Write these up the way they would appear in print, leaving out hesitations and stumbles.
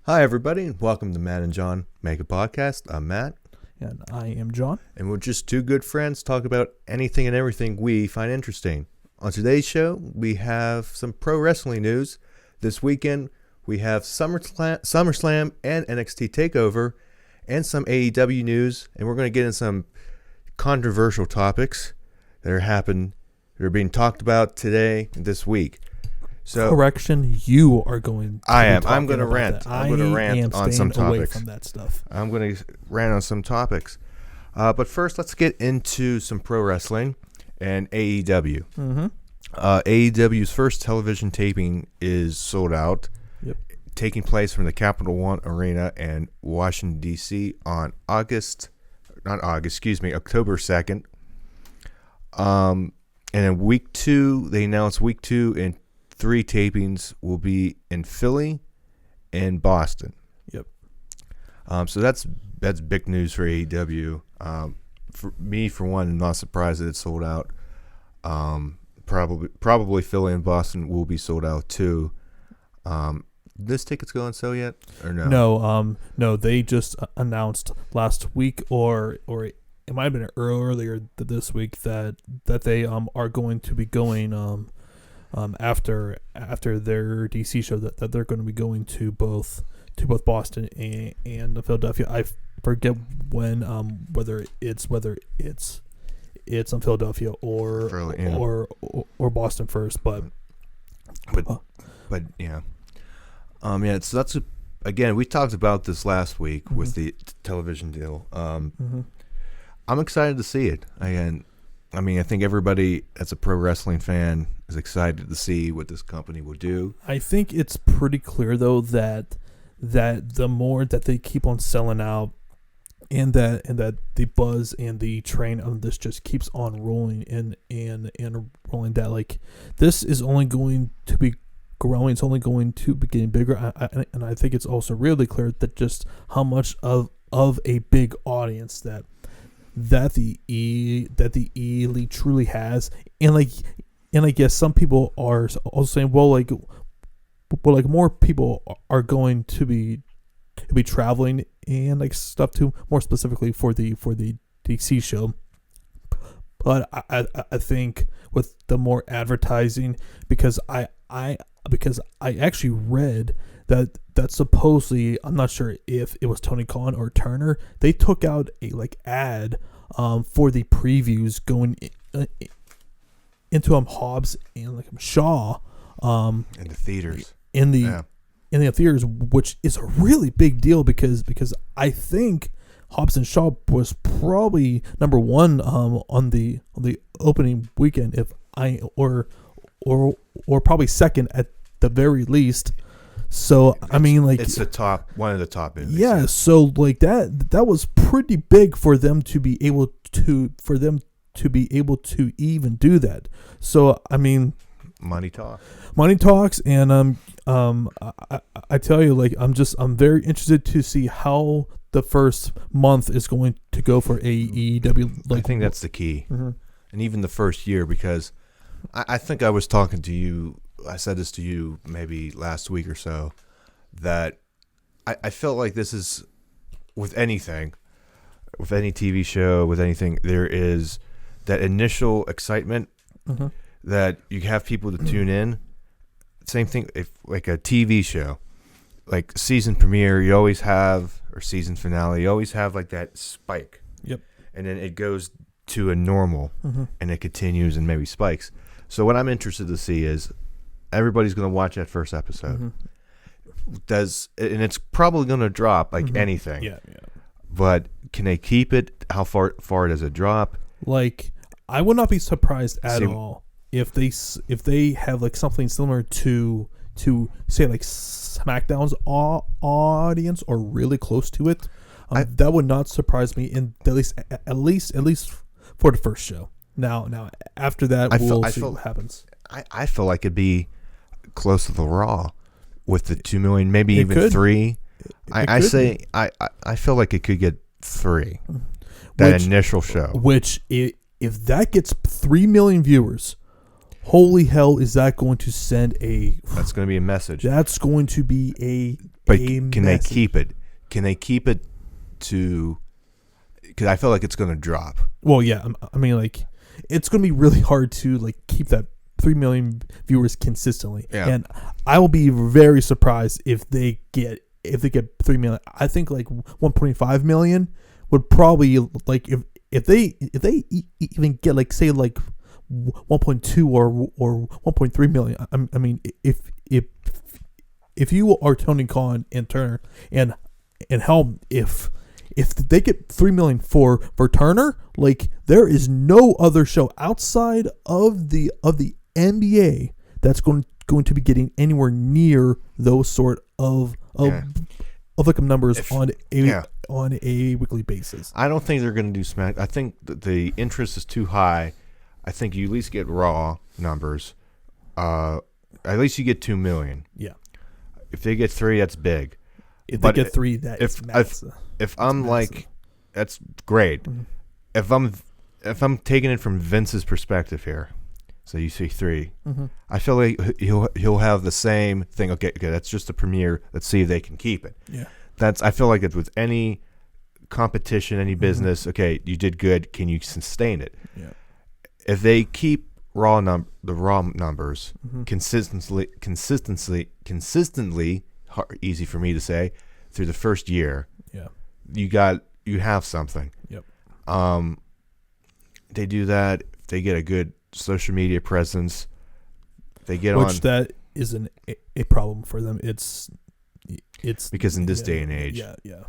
Hi, everybody. Welcome to Matt and John Make a Podcast. I'm Matt. And I am John. And we're just two good friends talk about anything and everything we find interesting. On today's show, we have some pro wrestling news. This weekend, we have SummerSlam and NXT Takeover and some AEW news. And we're going to get in some controversial topics that are being talked about today and this week. So, correction, you are going to I'm going to rant. I'm going to rant on some topics. Away from that stuff. I'm going to rant on some topics. But first, let's get into some pro wrestling and AEW. Mm-hmm. AEW's first television taping is sold out, taking place from the Capital One Arena in Washington, D.C. on October 2nd. And in week 2, they announced week 2 and 3 tapings will be in Philly and Boston. Yep. So that's big news for AEW. For me, for one, I'm not surprised that it's sold out. Probably Philly and Boston will be sold out too. This tickets go on sale yet or no? No. They just announced last week, or it might have been earlier this week that they are going to be going after their DC show that they're going to be going to both Boston and Philadelphia. I forget when whether it's on Philadelphia or Boston first, but yeah. So that's again, we talked about this last week mm-hmm. with the television deal. Mm-hmm. I'm excited to see it. I think everybody that's a pro wrestling fan is excited to see what this company will do. I think it's pretty clear, though, that the more that they keep on selling out and that the buzz and the train on this just keeps on rolling and rolling, that like this is only going to be growing. It's only going to be getting bigger. And I think it's also really clear that just how much of a big audience that the Elite truly has, and I guess some people are also saying, well, more people are going to be traveling and like stuff too, more specifically for the DC show. But I think with the more advertising, because I actually read that supposedly, I'm not sure if it was Tony Khan or Turner, they took out a ad for the previews going into Hobbs and Shaw in the theaters in the theaters, which is a really big deal because I think Hobbs and Shaw was probably number one on the opening weekend, or probably second at the very least. So it's the top, one of the top movies. Yeah, so that was pretty big for them to be able to even do that. So money talks, and I tell you, I'm very interested to see how the first month is going to go for AEW. I think that's the key, mm-hmm. and even the first year, because I think I was talking to you. I said this to you maybe last week or so, that I felt like this is with anything, with any TV show, with anything, there is that initial excitement mm-hmm. that you have people to tune in. Same thing if like a TV show, like season premiere, you always have, or season finale, you always have like that spike. Yep. And then it goes to a normal, mm-hmm. and it continues and maybe spikes. So what I'm interested to see is, everybody's going to watch that first episode. Mm-hmm. And it's probably going to drop like mm-hmm. anything. Yeah. But can they keep it? How far does it drop? I would not be surprised at all if they have something similar to say SmackDown's audience, or really close to it. That would not surprise me, in at least for the first show. Now after that, we'll see what happens. I feel like it'd be close to the Raw with the 2 million, maybe even could. 3. I feel like it could get 3. That initial show. Which if that gets 3 million viewers, holy hell, is that going to send a? That's going to be a message. That's going to be But can they keep it? Can they keep it to? Because I feel like it's going to drop. Well, yeah. I mean, like, it's going to be really hard to like keep that 3 million viewers consistently. Yeah. And I will be very surprised if they get 3 million. I think like 1.5 million would probably, like, if they even get like, say, like 1.2 or 1.3 million. I mean, if you are Tony Khan and Turner and Helm, if they get 3 million for Turner, like, there is no other show outside of the NBA that's going to be getting anywhere near those sort of like numbers on a weekly basis. I don't think they're going to do Smack. I think that the interest is too high. I think you at least get Raw numbers. At least you get 2 million. Yeah. If they get 3, that's big. If they get 3, that's massive. If I'm like, that's great. Mm-hmm. If I'm taking it from Vince's perspective here, so you see 3, I feel like he'll have the same thing. Okay, that's just a premiere. Let's see if they can keep it. Yeah, I feel like it's with any competition, any business. Okay, you did good. Can you sustain it? Yeah. If they keep the Raw numbers consistently, easy for me to say, through the first year, you have something. Yep. They do that. If they get a good social media presence, they get which that isn't a problem for them. It's because in this day and age, yeah.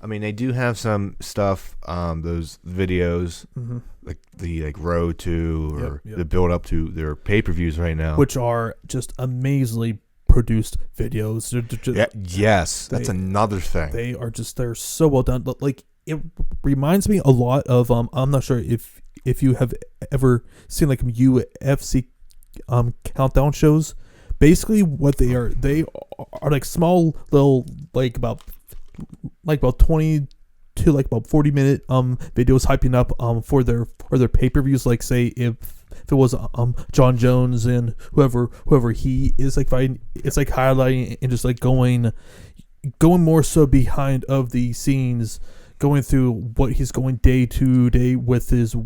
I mean, they do have some stuff, those videos, like the road to or the build up to their pay-per-views right now, which are just amazingly produced videos. That's another thing. They're so well done. But like, it reminds me a lot of I'm not sure if you have ever seen like UFC countdown shows. Basically, what they are like small little like about 20 to like about 40-minute videos hyping up for their pay-per-views. Like, say if it was John Jones and whoever he is like fighting, it's like highlighting and just like going more so behind of the scenes, going through what he's going day to day with his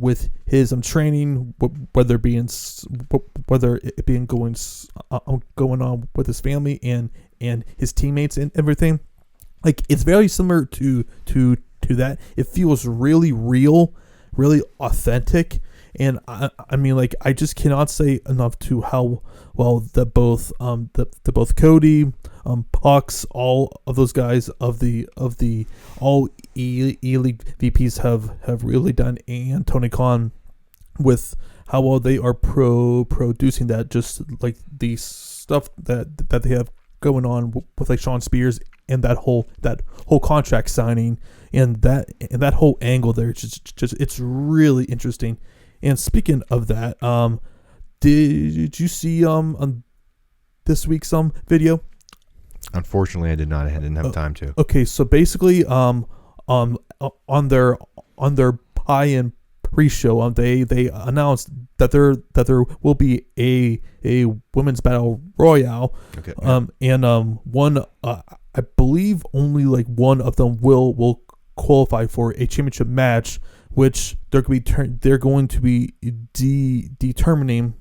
training, whether it being going on with his family and his teammates and everything. Like, it's very similar to that. It feels really real, really authentic. And I mean, like, I just cannot say enough to how well that both Cody, Pucks, all of those guys of the all E-League VPs have really done, and Tony Khan with how well they are producing that, just like the stuff that they have going on with like Sean Spears and that whole contract signing and that whole angle there. Just it's really interesting. And speaking of that, did you see on this week's video? Unfortunately, I did not. I didn't have time to. Okay, so basically, on their buy-in pre-show, they announced that there will be a women's battle royale. Okay. And one, I believe only like one of them will qualify for a championship match, which they're going to be determining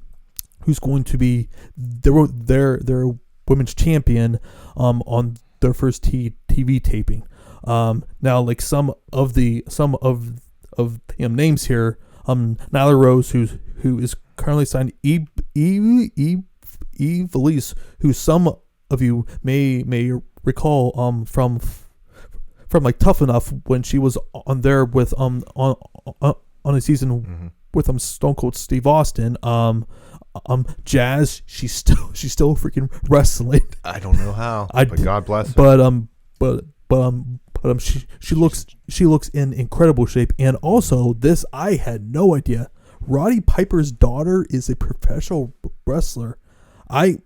who's going to be their women's champion on their first TV taping. Now, like some of the names here, Nyla Rose, who is currently signed, Eve Valise, who some of you may recall from like Tough Enough when she was on there with on a season with Stone Cold Steve Austin. Jazz, she's still freaking wrestling. I don't know how. But God bless her. But she looks in incredible shape. And also, this I had no idea. Roddy Piper's daughter is a professional wrestler. I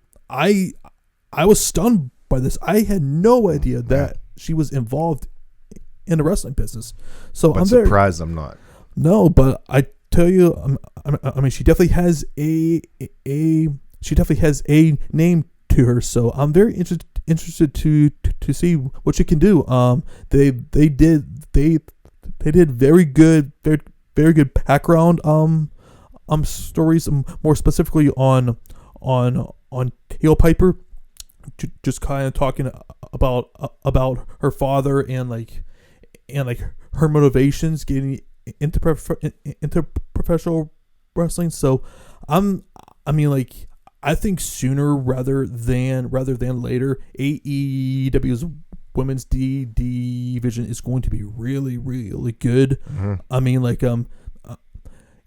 was stunned by this. I had no idea that she was involved in the wrestling business. So I'm surprised I'm not. No, but I tell you, I mean, she definitely has a name to her. So I'm very interested to see what she can do. They did very good background stories, more specifically on Heel Piper, just kind of talking about her father and her motivations getting into professional wrestling. So I think sooner rather than later, AEW's women's division is going to be really, really good. Mm-hmm.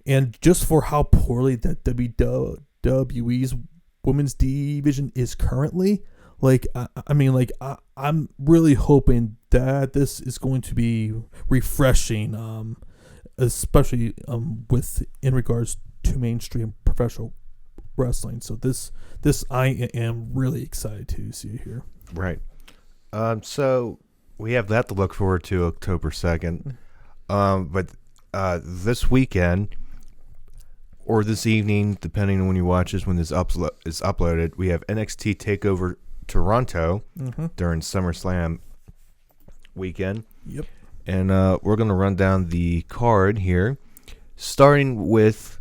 And just for how poorly that WWE's women's division is currently, I'm really hoping that this is going to be refreshing, especially with in regards to mainstream professional wrestling. So this I am really excited to see here. Right. So we have that to look forward to October 2nd. But this weekend or this evening, depending on when you watch this, when this is uploaded, we have NXT Takeover Toronto during SummerSlam weekend. Yep. And we're going to run down the card here, starting with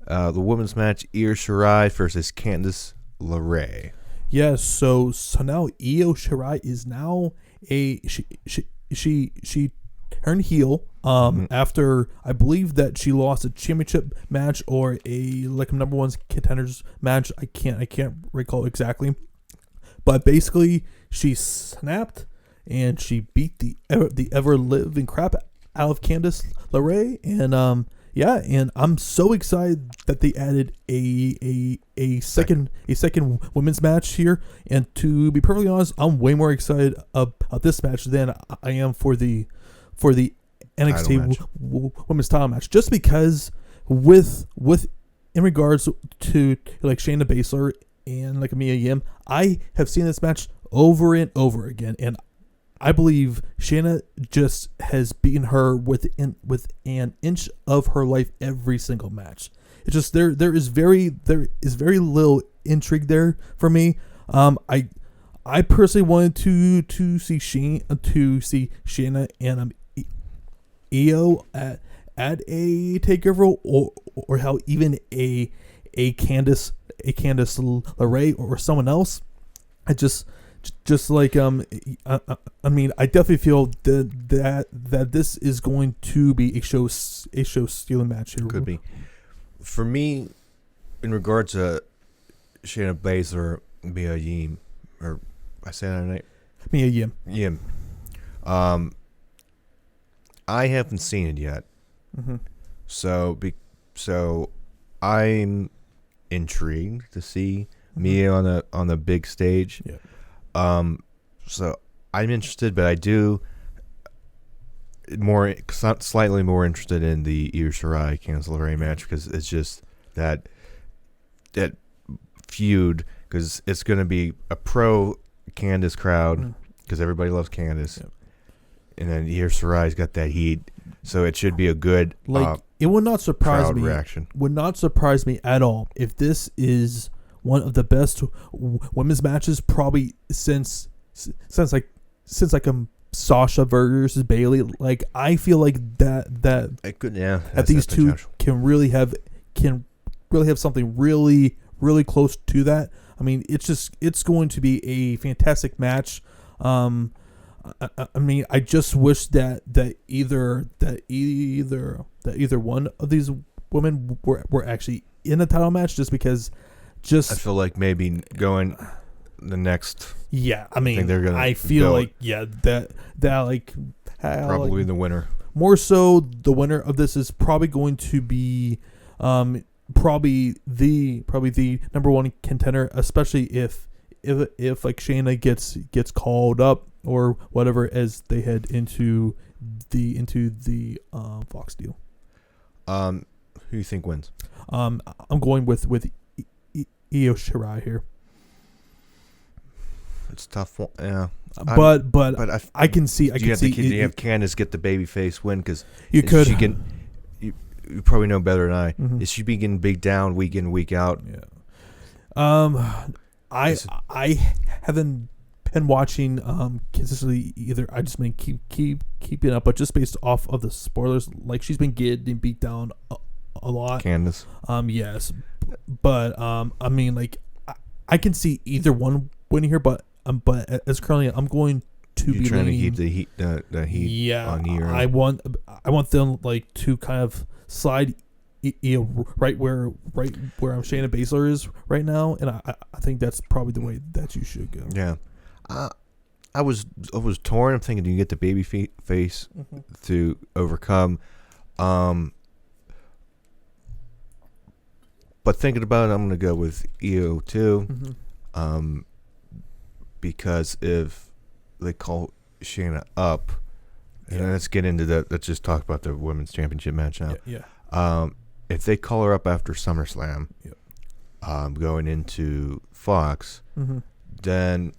the women's match, Io Shirai versus Candice LeRae. Yes, so now Io Shirai is now she turned heel after I believe that she lost a championship match or a number one contenders match. I can't recall exactly, but basically she snapped and she beat the ever living crap out of Candice LeRae, and and I'm so excited that they added a second women's match here. And to be perfectly honest, I'm way more excited about this match than I am for the NXT women's title match, just because with in regards to Shayna Baszler and Mia Yim, I have seen this match over and over again, and I believe Shayna just has beaten her with an inch of her life every single match. It's just there is very little intrigue there for me. I personally wanted to see Shayna and Io at a takeover, or how even a Candice LeRae or someone else. I definitely feel that this is going to be a show stealing match here. Could be. For me, in regards to Shayna Baszler, Mia Yim, or I say that right? Mia Yim. Yim. I haven't seen it yet. Mm-hmm. So I'm intrigued to see Mia on the big stage. Yeah. So I'm interested, but I do slightly more interested in the Io Shirai Candice LeRae match, because it's just that feud, because it's going to be a pro Candice crowd, because everybody loves Candice. Yep. And then Io Shirai's got that heat, so it should be a good it would not surprise me. Reaction. Would not surprise me at all if this is one of the best women's matches probably since Sasha versus Bayley. I feel like that it could, that these two potential. can really have something really, really close to that. I mean, it's going to be a fantastic match. I just wish that either one of these women were actually in a title match, just because. I feel like maybe going the next. Yeah, I feel like that probably the winner. More so, the winner of this is probably going to be probably the number one contender, especially if Shayna gets called up or whatever as they head into the Fox deal. Who do you think wins? I'm going with Io Shirai here. It's tough. Yeah, but I can see. Do you have Candice get the babyface win? Because you could. You probably know better than I. Mm-hmm. Is she be getting beat down week in, week out? Yeah. I haven't been watching consistently. Either I just been keeping up, but just based off of the spoilers, like she's been getting beat down a lot. Candace. Yes, but I mean, like I can see either one winning here, but as currently I'm going to You're be trying leaning, to keep the heat yeah, on Io. I want them like to kind of slide right where I'm Shayna Baszler is right now, and I think that's probably the way that you should go. Yeah, I was torn. I'm thinking, do you get the baby face to overcome? But thinking about it, I'm gonna go with Io too, because if they call Shayna up, and let's get into that. Let's just talk about the women's championship match now. Yeah. If they call her up after SummerSlam, going into Fox, then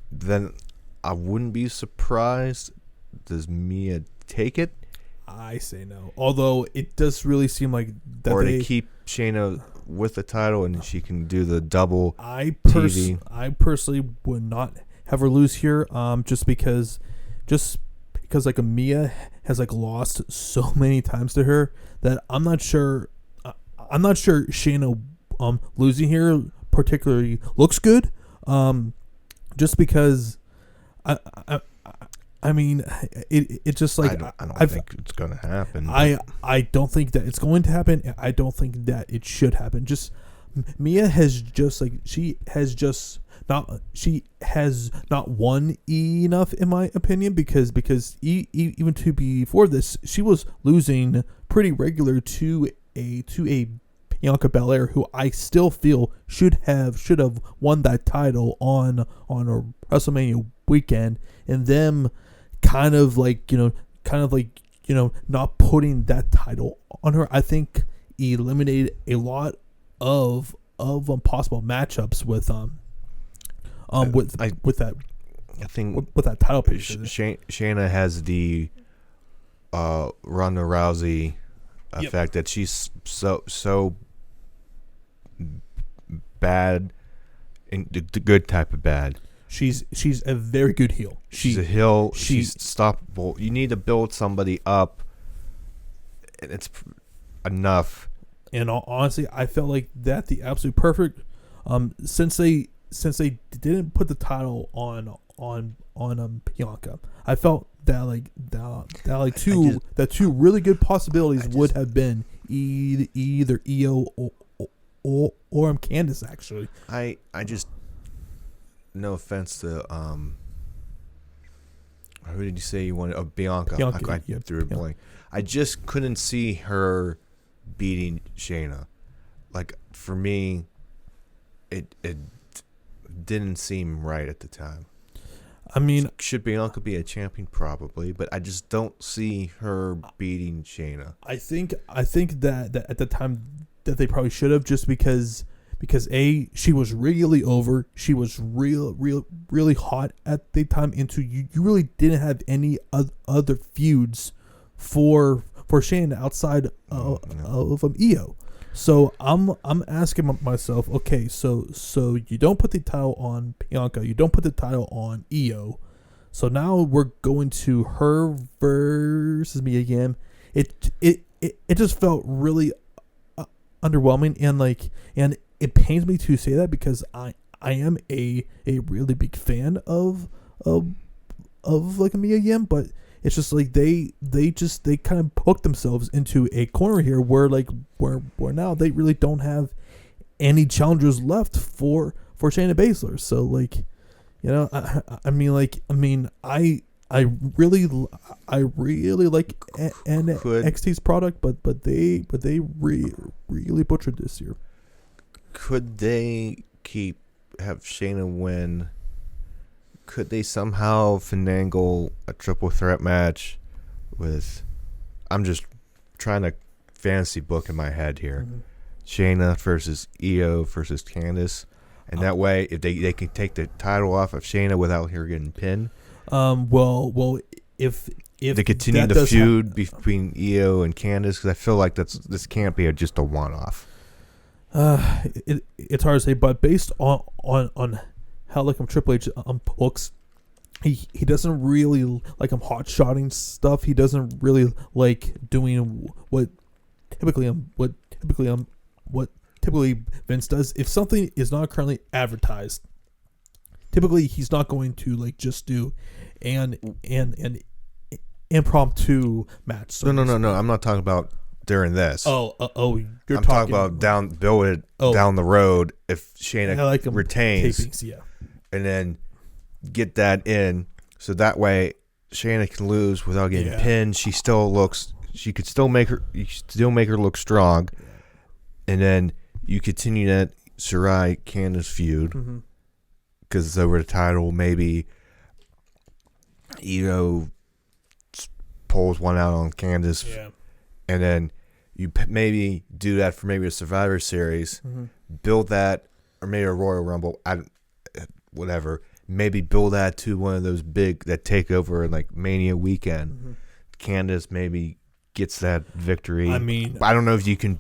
I wouldn't be surprised. Does Mia take it? I say no. Although it does really seem like that or they keep Shayna with the title and she can do the double I TV. I personally would not have her lose here, just because like Mia has like lost so many times to her that I'm not sure Shayna losing here particularly looks good, just because I mean it just like I don't think it's gonna happen. I don't think that it's going to happen. I don't think that it should happen. Just Mia has just like she has not won enough in my opinion, because even to before this she was losing pretty regular to a Bianca Belair, who I still feel should have won that title on a WrestleMania weekend, and them kind of not putting that title on her, I think eliminated a lot of possible matchups with that title picture. Shayna has the Ronda Rousey effect, that she's so bad, in the good type of bad. She's a very good heel. She's a heel. She's stoppable. You need to build somebody up, and it's enough. And honestly, I felt like that the absolute perfect. Since they didn't put the title on Bianca, I felt that two really good possibilities would have been either Io or Candace. Actually, I just, no offense to who did you say you wanted? Oh, Bianca. I threw a blank. I just couldn't see her beating Shayna. Like, for me, it didn't seem right at the time. I mean, should Bianca be a champion? Probably, but I just don't see her beating Shayna. I think that at the time that they probably should have, just because she was really over, she was really hot at the time, and you really didn't have any other feuds for Shayna outside of Io. So I'm asking myself, okay, so you don't put the title on Bianca, you don't put the title on Io, so now we're going to her versus me again. It just felt really underwhelming, and it pains me to say that, because I am a really big fan of like Mia Yim, but it's just like they kind of hooked themselves into a corner here where now they really don't have any challengers left for Shayna Baszler. So I really like NXT's product, but they really butchered this year. Could they have Shayna win? Could they somehow finagle a triple threat match with? I'm just trying to fantasy book in my head here. Shayna versus Io versus Candace, and that way, if they can take the title off of Shayna without her getting pinned. Well, if they continue the feud between Io and Candace, because I feel like this can't be just a one-off. It's hard to say, but based on how Triple H books he doesn't really like hot shotting stuff. He doesn't really like doing what typically Vince does. If something is not currently advertised, typically he's not going to like just do an impromptu match. So no. I'm not talking about during this. You're I'm talking about down the road if Shayna like retains, tapings, yeah, and then get that in, so that way Shayna can lose without getting pinned. She could still make her look strong, and then you continue that Sarai Candice feud because it's over the title. Maybe pulls one out on Candice, and then you maybe do that for maybe a Survivor Series, build that, or maybe a Royal Rumble, whatever. Maybe build that to one of those big that takeover like Mania weekend. Candice maybe gets that victory. I mean, I don't know if you can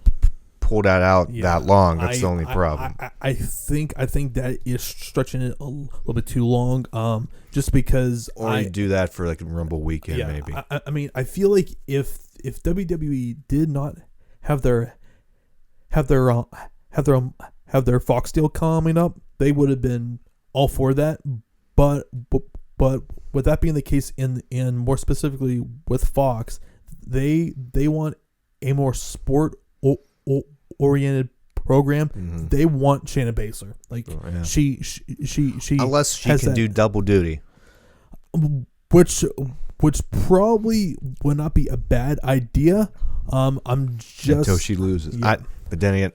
pull that out that long. That's the only problem. I think that is stretching it a little bit too long. Just because you do that for like a Rumble weekend, maybe. I mean, I feel like if WWE did not have their Fox deal coming up, they would have been all for that. But with that being the case, in more specifically with Fox, they want a more sport oriented program. They want Shayna Baszler. Like she unless she can do double duty, which probably would not be a bad idea. I'm just until she loses. But then again,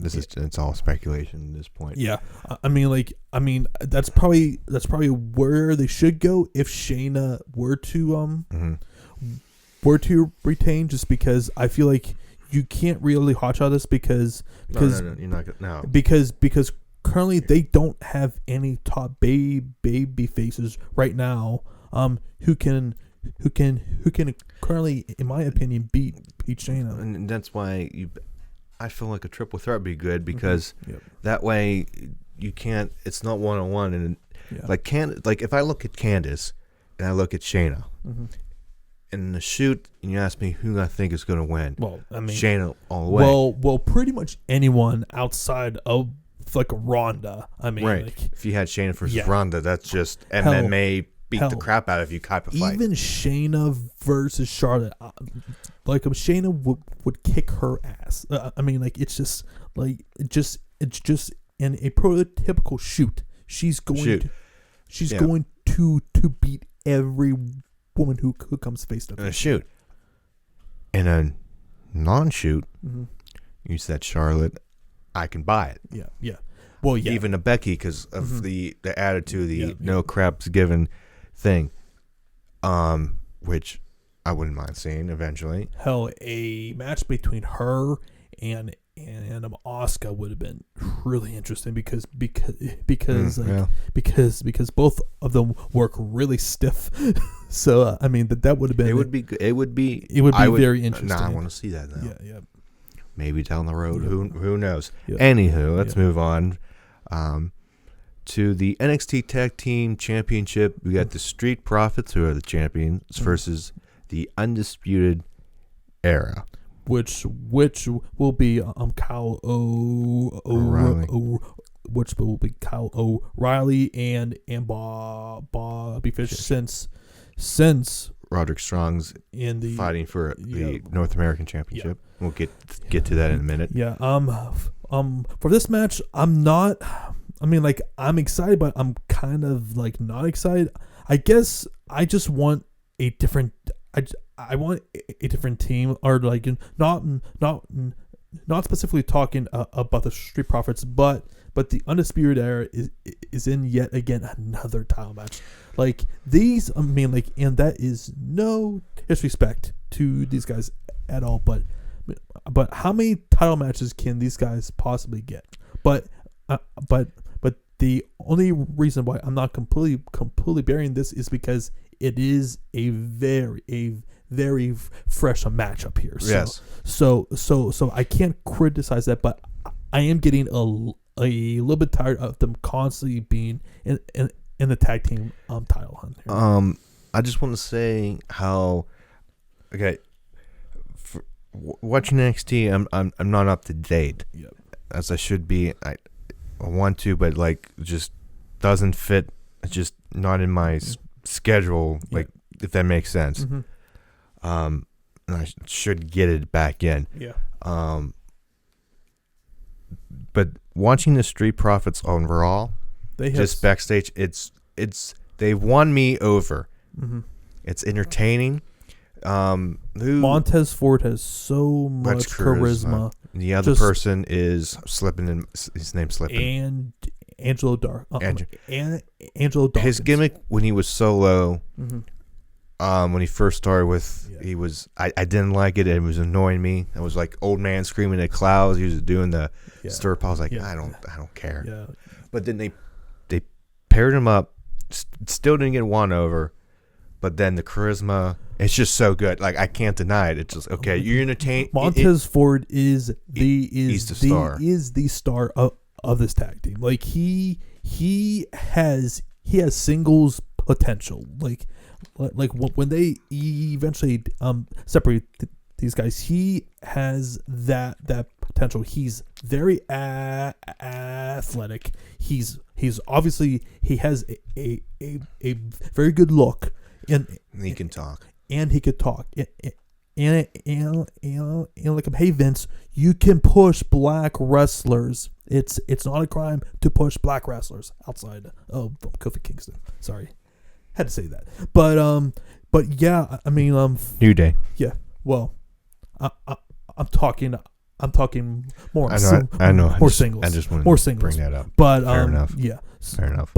it's all speculation at this point. Yeah, I mean, that's probably where they should go if Shayna were to retain. Just because I feel like you can't really hotshot this because no, you're not gonna, no. because currently they don't have any top baby faces right now. Who can currently, in my opinion, beat Shayna, and that's why I feel like a triple threat would be good because that way you can't. It's not 1-on-1, and like if I look at Candice and I look at Shayna, in the shoot, and you ask me who I think is going to win. Well, I mean, Shayna all the way. Well, pretty much anyone outside of like Ronda. I mean, right? Like, if you had Shayna versus Ronda, that's just MMA beat the crap out of you type of fight. Even Shayna versus Charlotte, like Shayna would kick her ass. I mean, like it's just in a prototypical shoot. She's going to beat every woman who comes face to face. In a shoot. In a non-shoot, you said Charlotte, I can buy it. Yeah. Well, yeah. Even a Becky because of the attitude, no craps given thing, which I wouldn't mind seeing eventually. Hell, a match between her and Asuka would have been really interesting because both of them work really stiff. So I mean that would have been. It would be very interesting. I want to see that now. Yeah. Maybe down the road. Who knows? Yeah. Anywho, let's move on. To the NXT Tag Team Championship, we got the Street Profits, who are the champions, versus the Undisputed Era, which will be Kyle O'Reilly, which will be Kyle O'Reilly and Bobby Fish since Roderick Strong's fighting for the North American Championship. We'll get to that in a minute. Yeah. For this match, I'm excited, but I'm kind of like not excited. I guess I just want a different. I want a different team, or like not specifically talking about the Street Profits, but the Undisputed Era is in yet again another title match. Like these, and that is no disrespect to these guys at all, but how many title matches can these guys possibly get? But the only reason why I'm not completely burying this is because it is a very fresh matchup here. So, yes. So I can't criticize that, but I am getting a little bit tired of them constantly being in in the tag team title hunt. Here. I just want to say how watching NXT, I'm not up to date as I should be. I want to, but like just doesn't fit. It's just not in my schedule. Like if that makes sense. Mm-hmm. And I should get it back in. Yeah. But watching the Street Profits on Raw, just backstage, they've won me over. Mm-hmm. It's entertaining. Montez Ford has so much charisma. The other person is slipping in. His name's slipping. And Angelo Angelo Dawkins. His gimmick when he was solo, when he first started with, he was. I didn't like it. It was annoying me. It was like old man screaming at clouds. He was doing the stir up. I was like, I don't care. Yeah. But then they paired him up. Still didn't get won over. But then the charisma, it's just so good. Like I can't deny it. It's just okay. You're entertained. Montez Ford is the star of this tag team. Like he has singles potential. Like when they eventually separate these guys, he has that potential. He's very athletic. He's obviously he has a very good look. And he can talk. And he could talk. And like, hey Vince, you can push black wrestlers. It's not a crime to push black wrestlers outside of Kofi Kingston. Sorry, had to say that. But yeah, I mean New Day. Yeah. Well, I'm talking more. I know. More singles. I just want more to singles. bring that up. But fair enough. Yeah. Fair enough.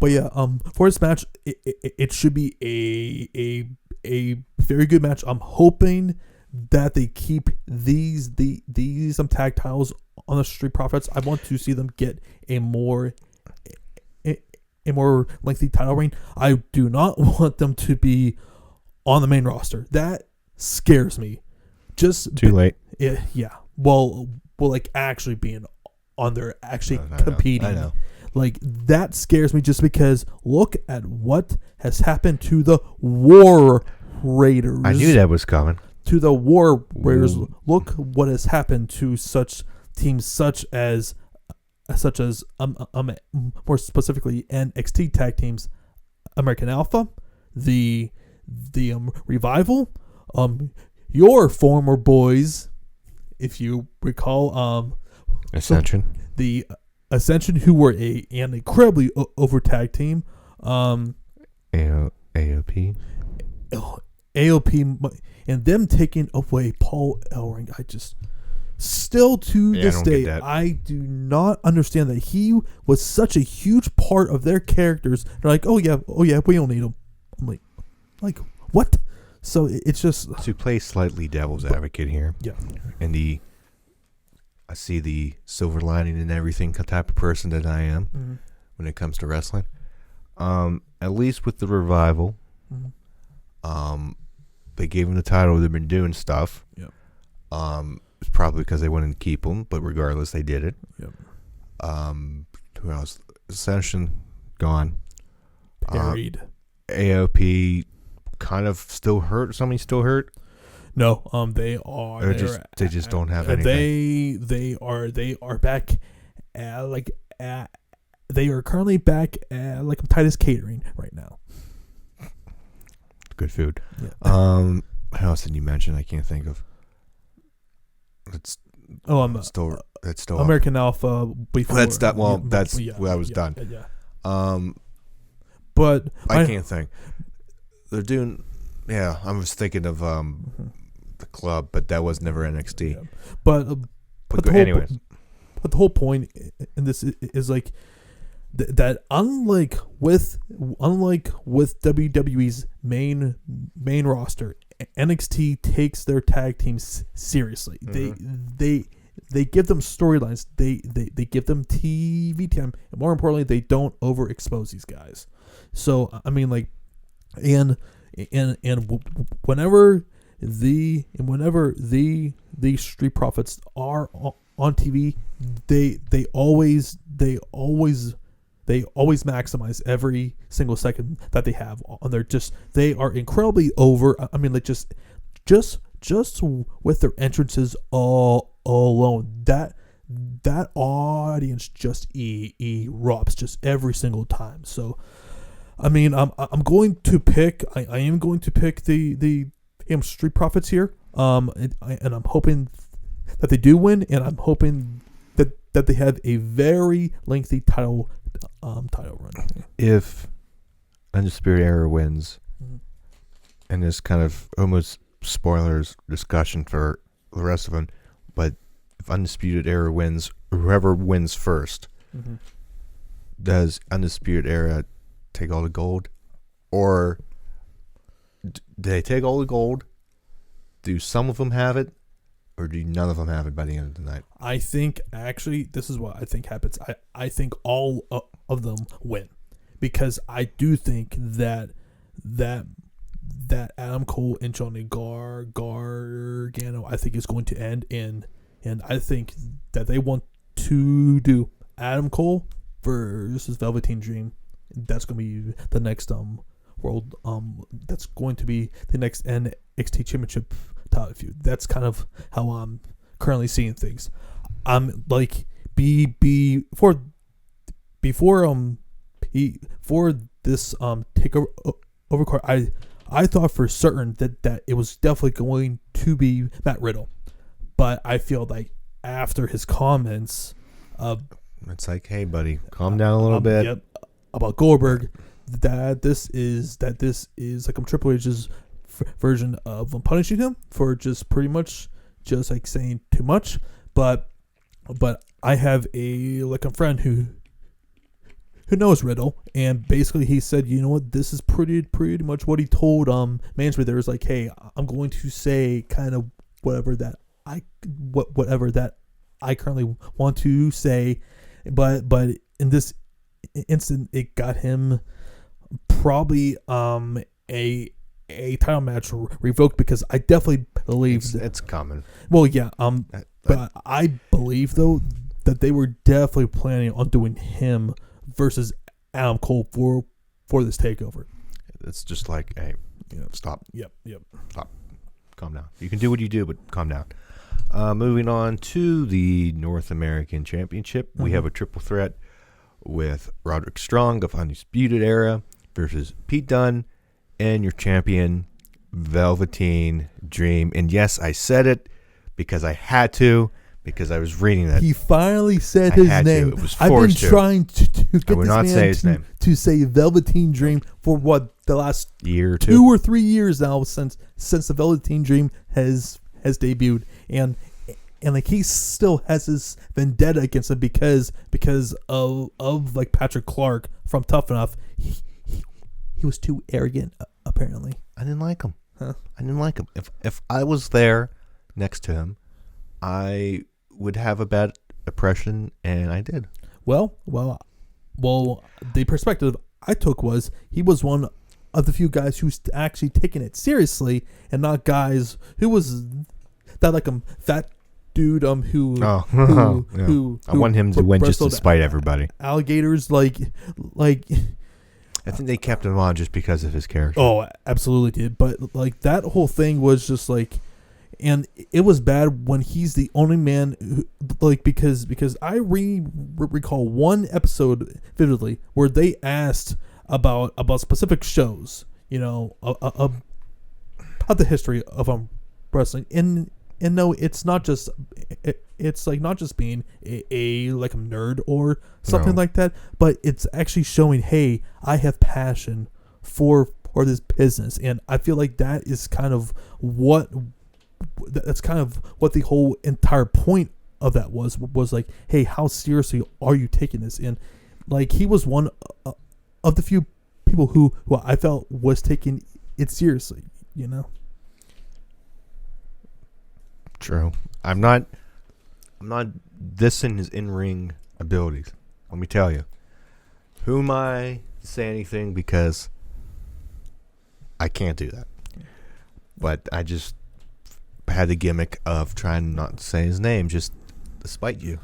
But yeah, for this match, it should be a very good match. I'm hoping that they keep these tag titles on the Street Profits. I want to see them get a more lengthy title reign. I do not want them to be on the main roster. That scares me. Just too late. Yeah. Well, like actually being on there, actually competing. I know. Like that scares me just because look at what has happened to the War Raiders. I knew that was coming. To the War Raiders. Ooh. Look what has happened to such teams such as more specifically NXT tag teams, American Alpha, the Revival, your former boys, if you recall, Ascension. The Ascension, who were an incredibly over tag team. AOP. AOP, and them taking away Paul Ellering. I just, still to this day, I do not understand that he was such a huge part of their characters. They're like, oh yeah, we don't need him. I'm like what? So it's just to play slightly devil's advocate here. Yeah. And I see the silver lining in everything type of person that I am when it comes to wrestling. At least with the Revival, they gave him the title. They've been doing stuff. Yep. It's probably because they wanted to keep him, but regardless, they did it. Yep. Who else? Ascension gone. Buried. AOP kind of still hurt. Somebody still hurt. No, they just don't have anything. They are back they are currently back at like Titus Catering right now. Good food. Yeah. How else did you mention? I can't think of. It's still American Alpha before. That's that. Well, that was done. Yeah. But I can't think. They're doing. Yeah, I was thinking of the club, but that was never NXT. Yeah. But anyways, but the whole point in this is like that unlike with WWE's main roster, NXT takes their tag teams seriously. They give them storylines. They give them TV time, and more importantly, they don't overexpose these guys. So I mean, like, and whenever the Street Profits are on TV, they always they always maximize every single second that they have, and they are incredibly over. I mean, like just with their entrances all alone, that audience just erupts just every single time. So, I mean, I'm going to pick. I am going to pick the Street Profits here. And I'm hoping that they do win, and I'm hoping that they have a very lengthy title run. If Undisputed Era wins, and this kind of almost spoilers discussion for the rest of them, but if Undisputed Era wins, whoever wins first, does Undisputed Era take all the gold, or do they take all the gold? Do some of them have it, or do none of them have it by the end of the night? I think, actually, this is what I think happens. I think all of them win, because I do think that Adam Cole and Johnny Gargano, I think, is going to end, and I think that they want to do Adam Cole versus Velveteen Dream. That's going to be the next world. That's going to be the next NXT Championship title feud. That's kind of how I'm currently seeing things. I'm like before this takeover card, I thought for certain that it was definitely going to be Matt Riddle, but I feel like after his comments, it's like, hey buddy, calm down a little bit. Yep, about Goldberg, that this is like Triple H's version of punishing him for just pretty much just like saying too much. But I have a friend who knows Riddle, and basically he said, you know what, this is pretty much what he told Mansfield. There was like, hey, I'm going to say kind of whatever that I currently want to say, but in this instant, it got him probably a title match revoked, because I definitely believe it's common. Well, yeah, but I believe though that they were definitely planning on doing him versus Adam Cole for this takeover. It's just like, hey, stop. Yep. Stop. Calm down. You can do what you do, but calm down. Moving on to the North American Championship, we have a triple threat with Roderick Strong of Undisputed Era versus Pete Dunne and your champion, Velveteen Dream. And yes, I said it because I had to, because I was reading that. He finally said his name. It was I've been forced trying to get this man to say Velveteen Dream for what, the last year or 2 or 3 years now, since the Velveteen Dream has debuted, and like he still has his vendetta against him because of like Patrick Clark from Tough Enough. He was too arrogant, apparently. I didn't like him. Huh? I didn't like him. If I was there next to him, I would have a bad impression, and I did. Well, the perspective I took was he was one of the few guys who's actually taking it seriously, and not guys who was that like fat dude who I want him to win just to spite everybody. Alligators like I think they kept him on just because of his character. Oh, absolutely did. But like that whole thing was just like, and it was bad when he's the only man who, like, because I recall one episode vividly where they asked about specific shows, about the history of wrestling, and no, it's not just not just being a like a nerd or something like that, but it's actually showing, hey, I have passion for this business, and I feel like that is kind of what the whole entire point of that was like, hey, how seriously are you taking this? And like he was one of the few people who I felt was taking it seriously, True. I'm not dissing his in-ring abilities. Let me tell you. Who am I to say anything, because I can't do that. But I just had the gimmick of trying not to say his name just to spite you.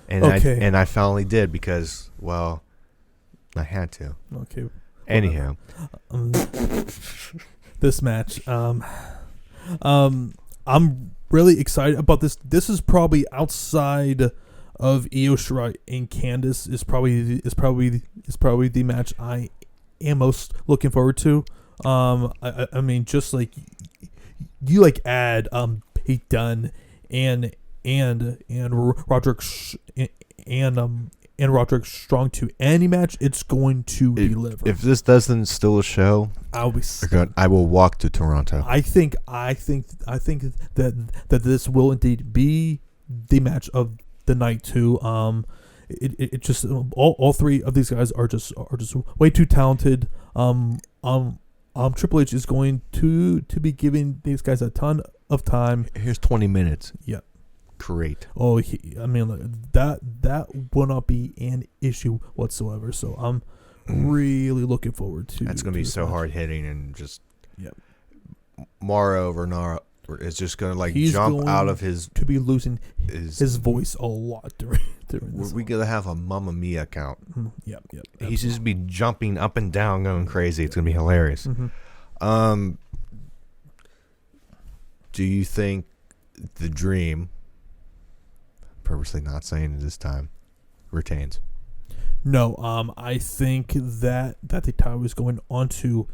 And okay. I finally did, because, well, I had to. Okay. Anyhow, this match. I'm really excited about this. This is probably outside of Io Shirai and Candice is probably the match I am most looking forward to. I mean, just like you like add Pete Dunne and Roderick and Roderick Strong to any match, it's going to deliver. If this doesn't still a show, I will walk to Toronto. I think that this will indeed be the match of the night too. It just all three of these guys are just way too talented. Triple H is going to be giving these guys a ton of time. Here's 20 minutes. Yeah. Great. Oh, I mean, that will not be an issue whatsoever. So I'm really looking forward to. That's going to be so hard hitting and just. Yeah. Mauro Ranallo is just going to jump out of his. To be losing his voice a lot during this. We're going to have a Mamma Mia count. Yep. He's just be jumping up and down, going crazy. It's going to be hilarious. Mm-hmm. Do you think the Dream? Purposely not saying it this time, retains? No, I think that the title is going on to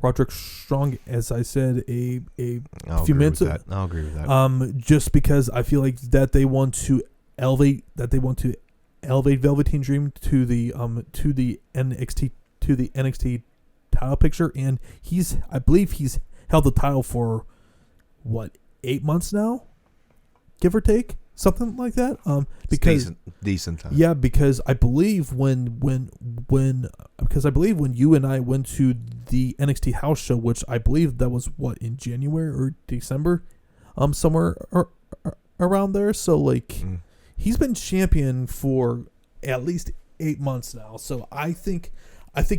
Roderick Strong, as I said a few minutes ago. I'll agree with that. Just because I feel like that they want to elevate Velveteen Dream to the NXT title picture, and I believe he's held the title for 8 months now, give or take, something like that. Because decent time. Yeah, because I believe when you and I went to the NXT house show, which I believe that was in January or December, somewhere around there. So he's been champion for at least 8 months now. So I think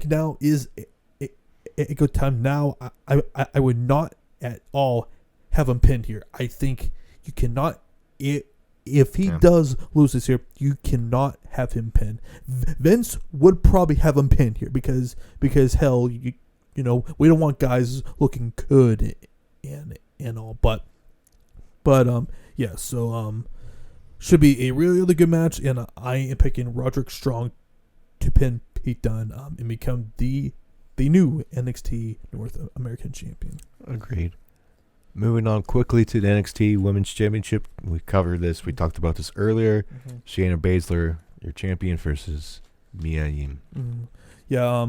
now is a good time. Now I would not at all have him pinned here. I think you cannot. If he does lose this year, you cannot have him pinned. Vince would probably have him pinned here because hell, you know, we don't want guys looking good and all, but yeah, so should be a really, really good match, and I am picking Roderick Strong to pin Pete Dunne and become the new NXT North American champion. Agreed. Moving on quickly to the NXT Women's Championship. We covered this. We talked about this earlier. Mm-hmm. Shayna Baszler, your champion, versus Mia Yim. Mm-hmm. Yeah.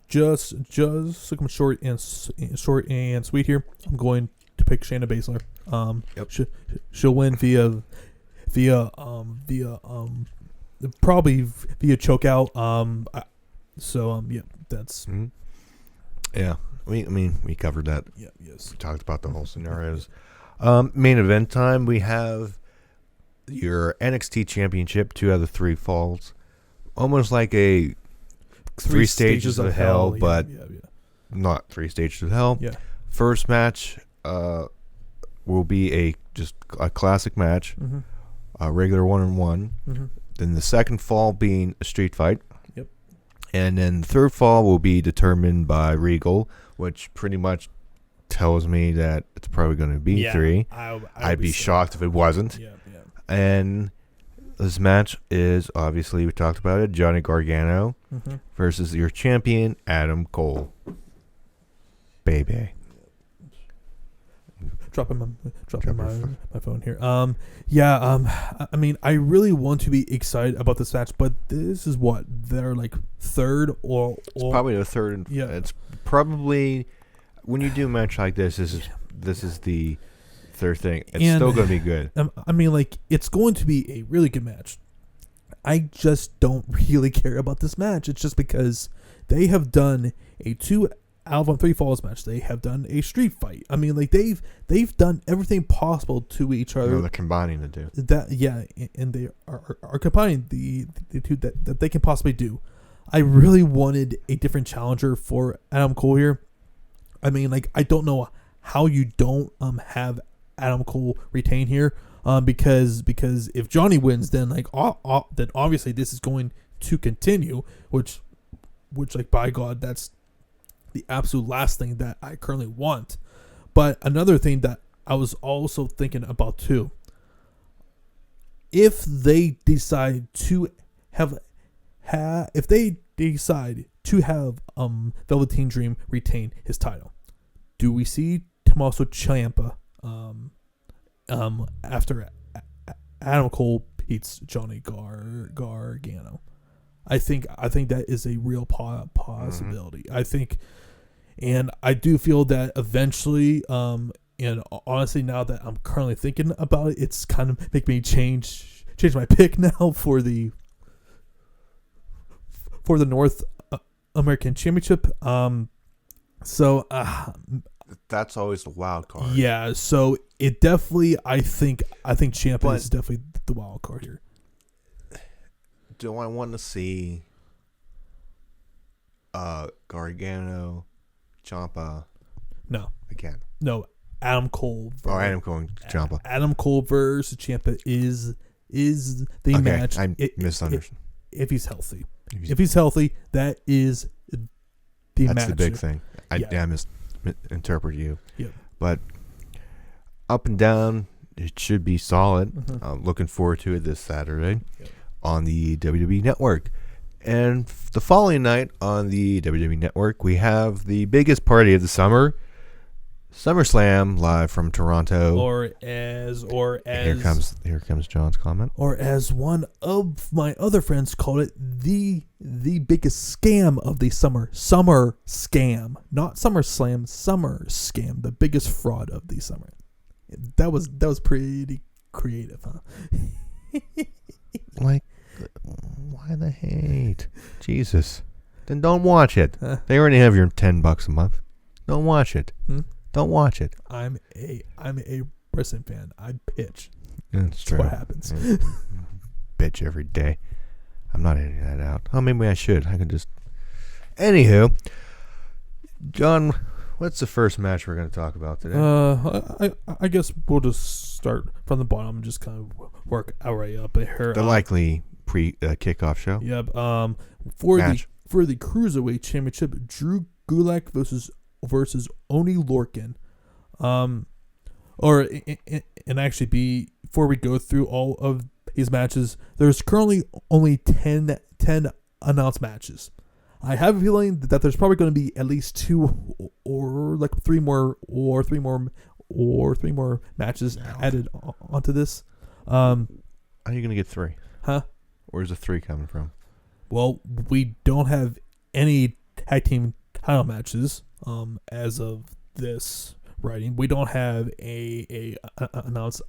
Just looking short and sweet here. I'm going to pick Shayna Baszler. Yep. She'll win via probably via chokeout. Yeah, that's. Mm-hmm. Yeah. We covered that. Yeah, yes. We talked about the whole scenarios. Main event time. We have your NXT Championship, 2 out of 3 falls. Almost like a 3 stages of hell, but not 3 stages of hell. Yeah. First match will be just a classic match, a regular 1-on-1. Mm-hmm. Then the second fall being a street fight. Yep. And then the third fall will be determined by Regal, which pretty much tells me that it's probably going to be 3. I'd be shocked if it wasn't. Yeah. And this match is, obviously, we talked about it, Johnny Gargano versus your champion, Adam Cole. Baby. Dropping my phone here. I mean, I really want to be excited about this match, but this is their third or it's probably the third. Yeah, it's probably when you do a match like this. This is the third thing. It's still going to be good. I mean, it's going to be a really good match. I just don't really care about this match. It's just because they have done a 2 out of 3 falls match. They have done a street fight. I mean, they've done everything possible to each other. No, they're combining the two. And they are combining the two that they can possibly do. I really wanted a different challenger for Adam Cole here. I mean, I don't know how you don't have Adam Cole retain here. Because if Johnny wins, then then obviously this is going to continue, which like by God, that's the absolute last thing that I currently want. But another thing that I was also thinking about too, if they decide to have Velveteen Dream retain his title, do we see Tommaso Ciampa after Adam Cole beats Johnny Gargano? I think that is a real possibility. I think, and I do feel that eventually, and honestly, now that I'm currently thinking about it, it's kind of make me change my pick now for the North American Championship. So that's always the wild card. Yeah, so it definitely, I think Ciampa is definitely the wild card here. Do I want to see Gargano, Ciampa? No. Again. No, Adam Cole. Adam Cole and Ciampa. Adam Cole versus Ciampa is the match. I misunderstood. If he's healthy. If he's healthy, that is the match. That's the big thing. I misinterpret you. Yep. But up and down, it should be solid. I'm looking forward to it this Saturday on the WWE Network. And the following night on the WWE Network, we have the biggest party of the summer, SummerSlam, live from Toronto. Or as here comes John's comment. Or as one of my other friends called it, the biggest scam of the summer scam, not SummerSlam, summer scam, the biggest fraud of the summer. That was pretty creative, huh? Like, why the hate? Jesus. Then don't watch it. They already have your $10 a month. Don't watch it. Don't watch it. I'm a wrestling fan. I pitch. That's true. What happens. Bitch every day. I'm not editing that out. Oh, maybe I should. I can just. Anywho, John, what's the first match we're going to talk about today? I guess we'll just start from the bottom and just kind of work our way up here. The likely kickoff show. Yep. For the Cruiserweight Championship, Drew Gulak versus Oney Lorcan. And actually, before we go through all of these matches, there's currently only 10 announced matches. I have a feeling that there's probably going to be at least 2 or like 3 more matches added onto this. How are you going to get 3? Huh? Where's the 3 coming from? Well, we don't have any tag team title matches as of this writing. We don't have a announced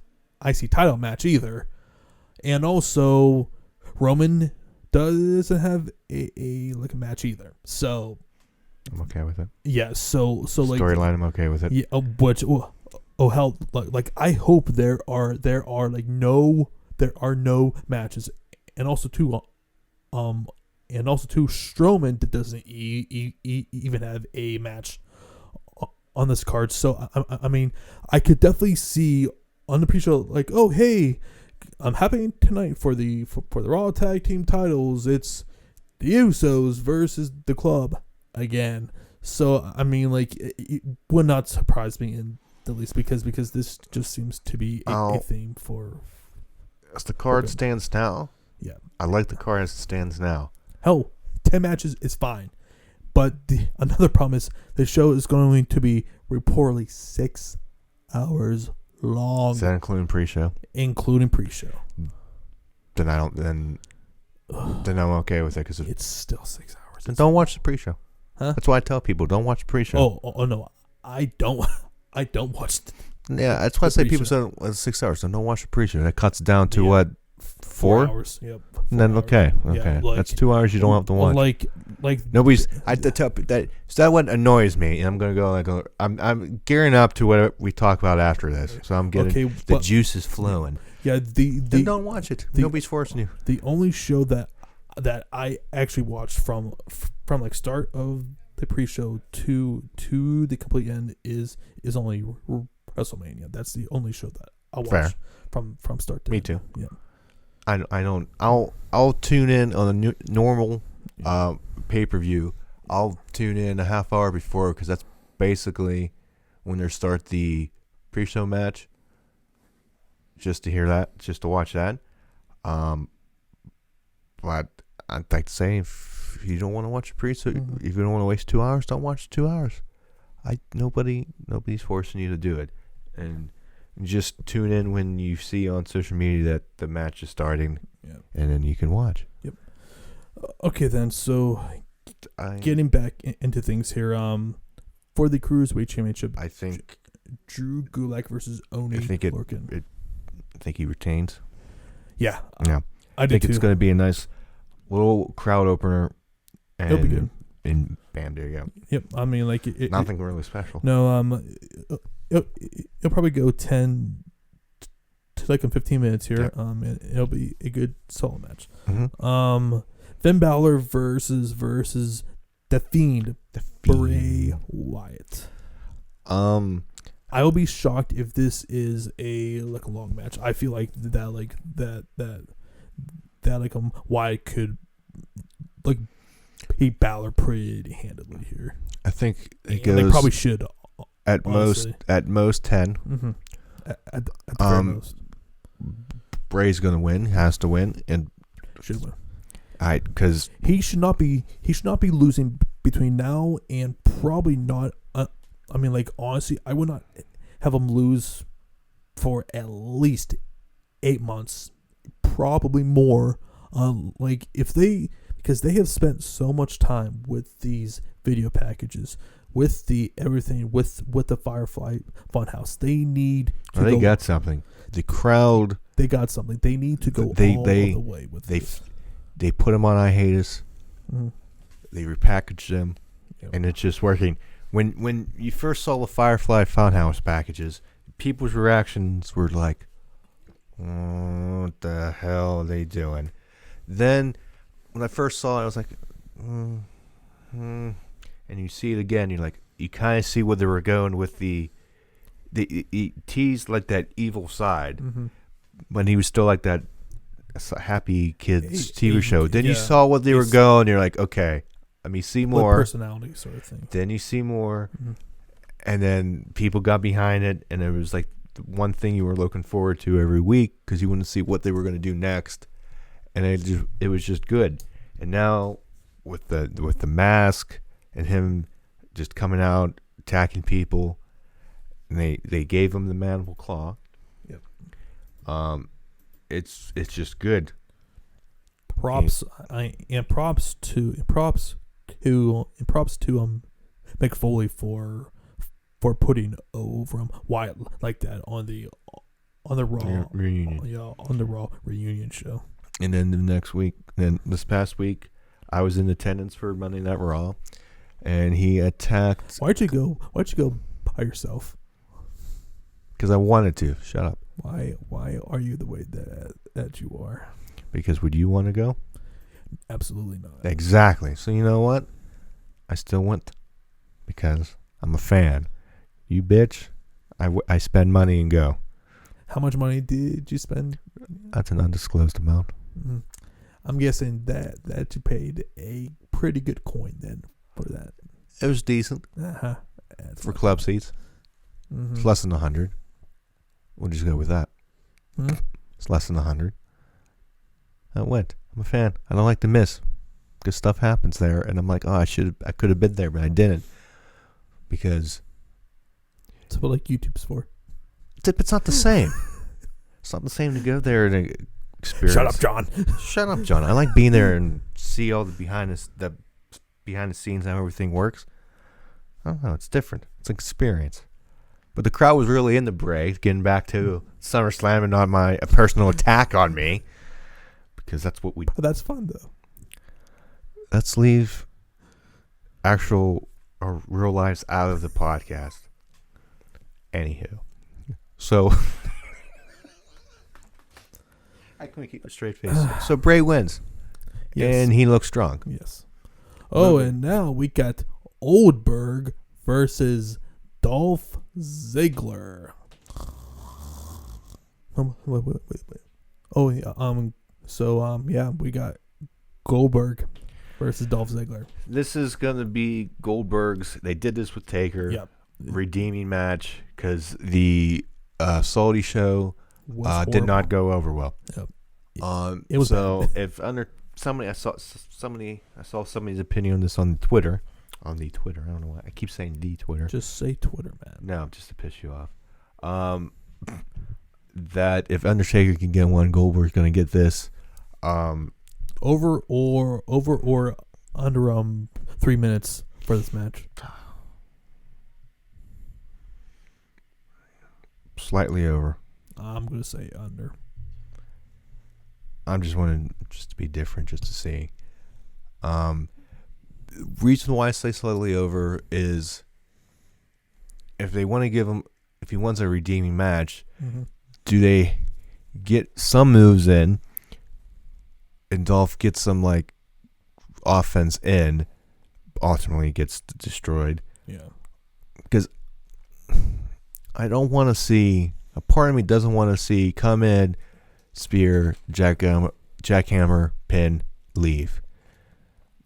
IC title match either, and also Roman doesn't have a match either. So I'm okay with it. Yeah. So like storyline, I'm okay with it. Yeah. Hell, like I hope there are no matches, and also too Strowman that doesn't even have a match on this card. So I mean, I could definitely see on the pre-show like, oh hey, I'm happening tonight for the Raw Tag Team titles. It's the Usos versus the Club again. So I mean, like, it would not surprise me in the least because this just seems to be a theme for. As the card stands now, yeah, I like the card as it stands now. Hell, 10 matches is fine, but another problem is the show is going to be reportedly 6 hours long. Is that including pre-show? Including pre-show. Then I'm okay with it because it's still 6 hours. Then don't watch the pre-show. Huh? That's why I tell people don't watch the pre-show. Oh no, I don't watch. Yeah, that's why I say people say 6 hours. So don't watch the pre-show. That cuts down to what? 4 hours. Yep. And then okay. Yeah, like, that's 2 hours you don't have to watch. Like nobody's. I tell that. So that what annoys me, and I'm gonna go I'm gearing up to what we talk about after this. So I'm getting the juice is flowing. Yeah. Then don't watch it. Nobody's forcing you. The only show that I actually watched from like start of the pre-show to the complete end is only WrestleMania. That's the only show that I watch from start to end. Me too. Yeah. I don't. I'll tune in on a normal pay-per-view. I'll tune in a half hour before because that's basically when they start the pre-show match. Just to hear that, just to watch that. But I'd like to say, if you don't want to watch a pre-show, if you don't want to waste 2 hours, don't watch 2 hours. Nobody's forcing you to do it, and just tune in when you see on social media that the match is starting, and then you can watch. Yep. Okay, then. So, getting back into things here, for the Cruiserweight Championship, I think Drew Gulak versus Oney Lorcan. I think he retains. Yeah. I think it's going to be a nice little crowd opener. And it'll be good. And bam, there you go. Yep. I mean, like nothing really special. No. It'll probably go 10 to like 15 minutes here. Yep. It'll be a good solid match. Mm-hmm. Finn Balor versus the Fiend. Bray Wyatt. I will be shocked if this is a long match. I feel like that Wyatt could beat Balor pretty handedly here. I think it goes. They probably should. At honestly. most 10. Mm-hmm. At the very most. Bray's gonna win. Has to win and should win. Because he should not be losing between now and probably not. I mean, honestly, I would not have him lose for at least 8 months, probably more. Because they have spent so much time with these video packages, with the everything, with the Firefly Funhouse. They need to they got something. The crowd. They got something. They need to go all the way with this. They put them on hiatus. Mm-hmm. They repackaged them, and it's just working. When you first saw the Firefly Funhouse packages, people's reactions were like, what the hell are they doing? Then, when I first saw it, I was like, and you see it again, you're like, you kind of see where they were going with the teased like that evil side, when he was still like that happy kids TV show. Then you saw what they were going, you're like, okay. Let me see more. Personality sort of thing. Then you see more, and then people got behind it, and it was like the one thing you were looking forward to every week because you wanted to see what they were going to do next, and it was just good. And now with the mask and him just coming out attacking people, and they gave him the mandible claw. Yep. It's just good. Props to Mick Foley for putting over Wyatt like that on the Raw reunion. On the Raw reunion show. And then this past week, I was in attendance for Monday Night Raw, and he attacked. Why'd you go by yourself? Because I wanted to. Shut up. Why are you the way that you are? Because would you want to go? Absolutely not. Exactly. So you know what? I still went because I'm a fan. You bitch. I spend money and go. How much money did you spend? That's an undisclosed amount. Mm-hmm. I'm guessing that you paid a pretty good coin then for that. It was decent. For club seats. Mm-hmm. It's less than 100. We'll just go with that. Mm-hmm. It's less than 100. I went. I'm a fan. I don't like to miss because stuff happens there, and I'm like, I could have been there, but I didn't because it's what YouTube's for. It's not the same. It's not the same to go there and experience. Shut up, John. Shut up, John. I like being there and see all the behind the scenes how everything works. I don't know. It's different. It's an experience. But the crowd was really into Bray. Getting back to SummerSlam and not my personal attack on me. Because that's what we... But that's fun, though. Let's leave actual or real lives out of the podcast. Anywho. So... I couldn't keep a straight face. So Bray wins. Yes. And he looks strong. Yes. Oh, and now we got Oldberg versus Dolph Ziggler. Wait. Oh, yeah. So we got Goldberg versus Dolph Ziggler. This is gonna be Goldberg's. They did this with Taker. Yep. Redeeming match because the Saudi show did not go over well. Yep. It was so bad. If under somebody I saw somebody's opinion on this on Twitter. On the Twitter, I don't know why I keep saying the Twitter. Just say Twitter, man. No, just to piss you off. That if Undertaker can get one, Goldberg's gonna get this. Over or under 3 minutes for this match. Slightly over. I'm gonna say under. I'm just wanting to be different, just to see. Reason why I say slightly over is if they want to give him, if he wants a redeeming match, do they get some moves in and Dolph gets some like offense in, ultimately gets destroyed? Yeah. Because I don't want to see, a part of me doesn't want to see come in, spear, jackhammer, pin, leave.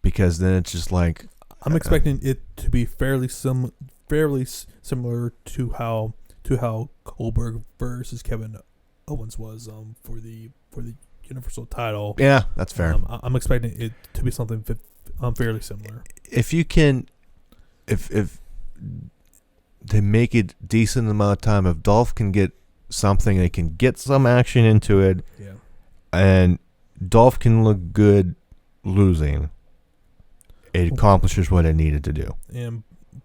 Because then it's just like I'm expecting it to be fairly similar to how Goldberg versus Kevin Owens was for the Universal title. Yeah, that's fair. I'm expecting it to be something fairly similar. If you can, if they make it decent amount of time, if Dolph can get something, they can get some action into it, and Dolph can look good losing. It accomplishes what it needed to do.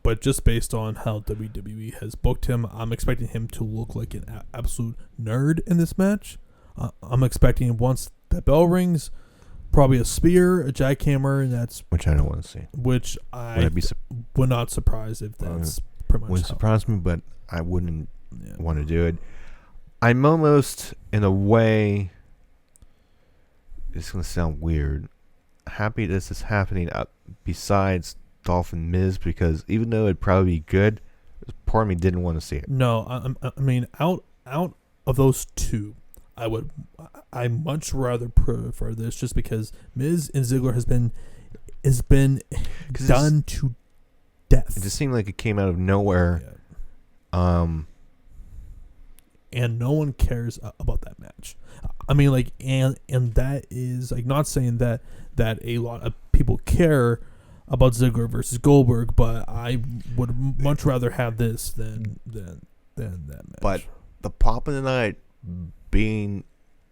But just based on how WWE has booked him, I'm expecting him to look like an absolute nerd in this match. I'm expecting once that bell rings, probably a spear, a jackhammer, and that's which I don't want to see. Which I would not surprise if that's pretty much. Wouldn't surprise me, but I wouldn't want to do it. I'm almost, in a way, it's going to sound weird, happy this is happening besides Dolph and Miz, because even though it'd probably be good, part of me didn't want to see it. No, I mean out of those two, I much rather prefer this, just because Miz and Ziggler has been done to death. It just seemed like it came out of nowhere. Yeah. And no one cares about that match. I mean, like, and that is like not saying that a lot of people care about Ziggler versus Goldberg, but I would much rather have this than that match. But the pop of the night being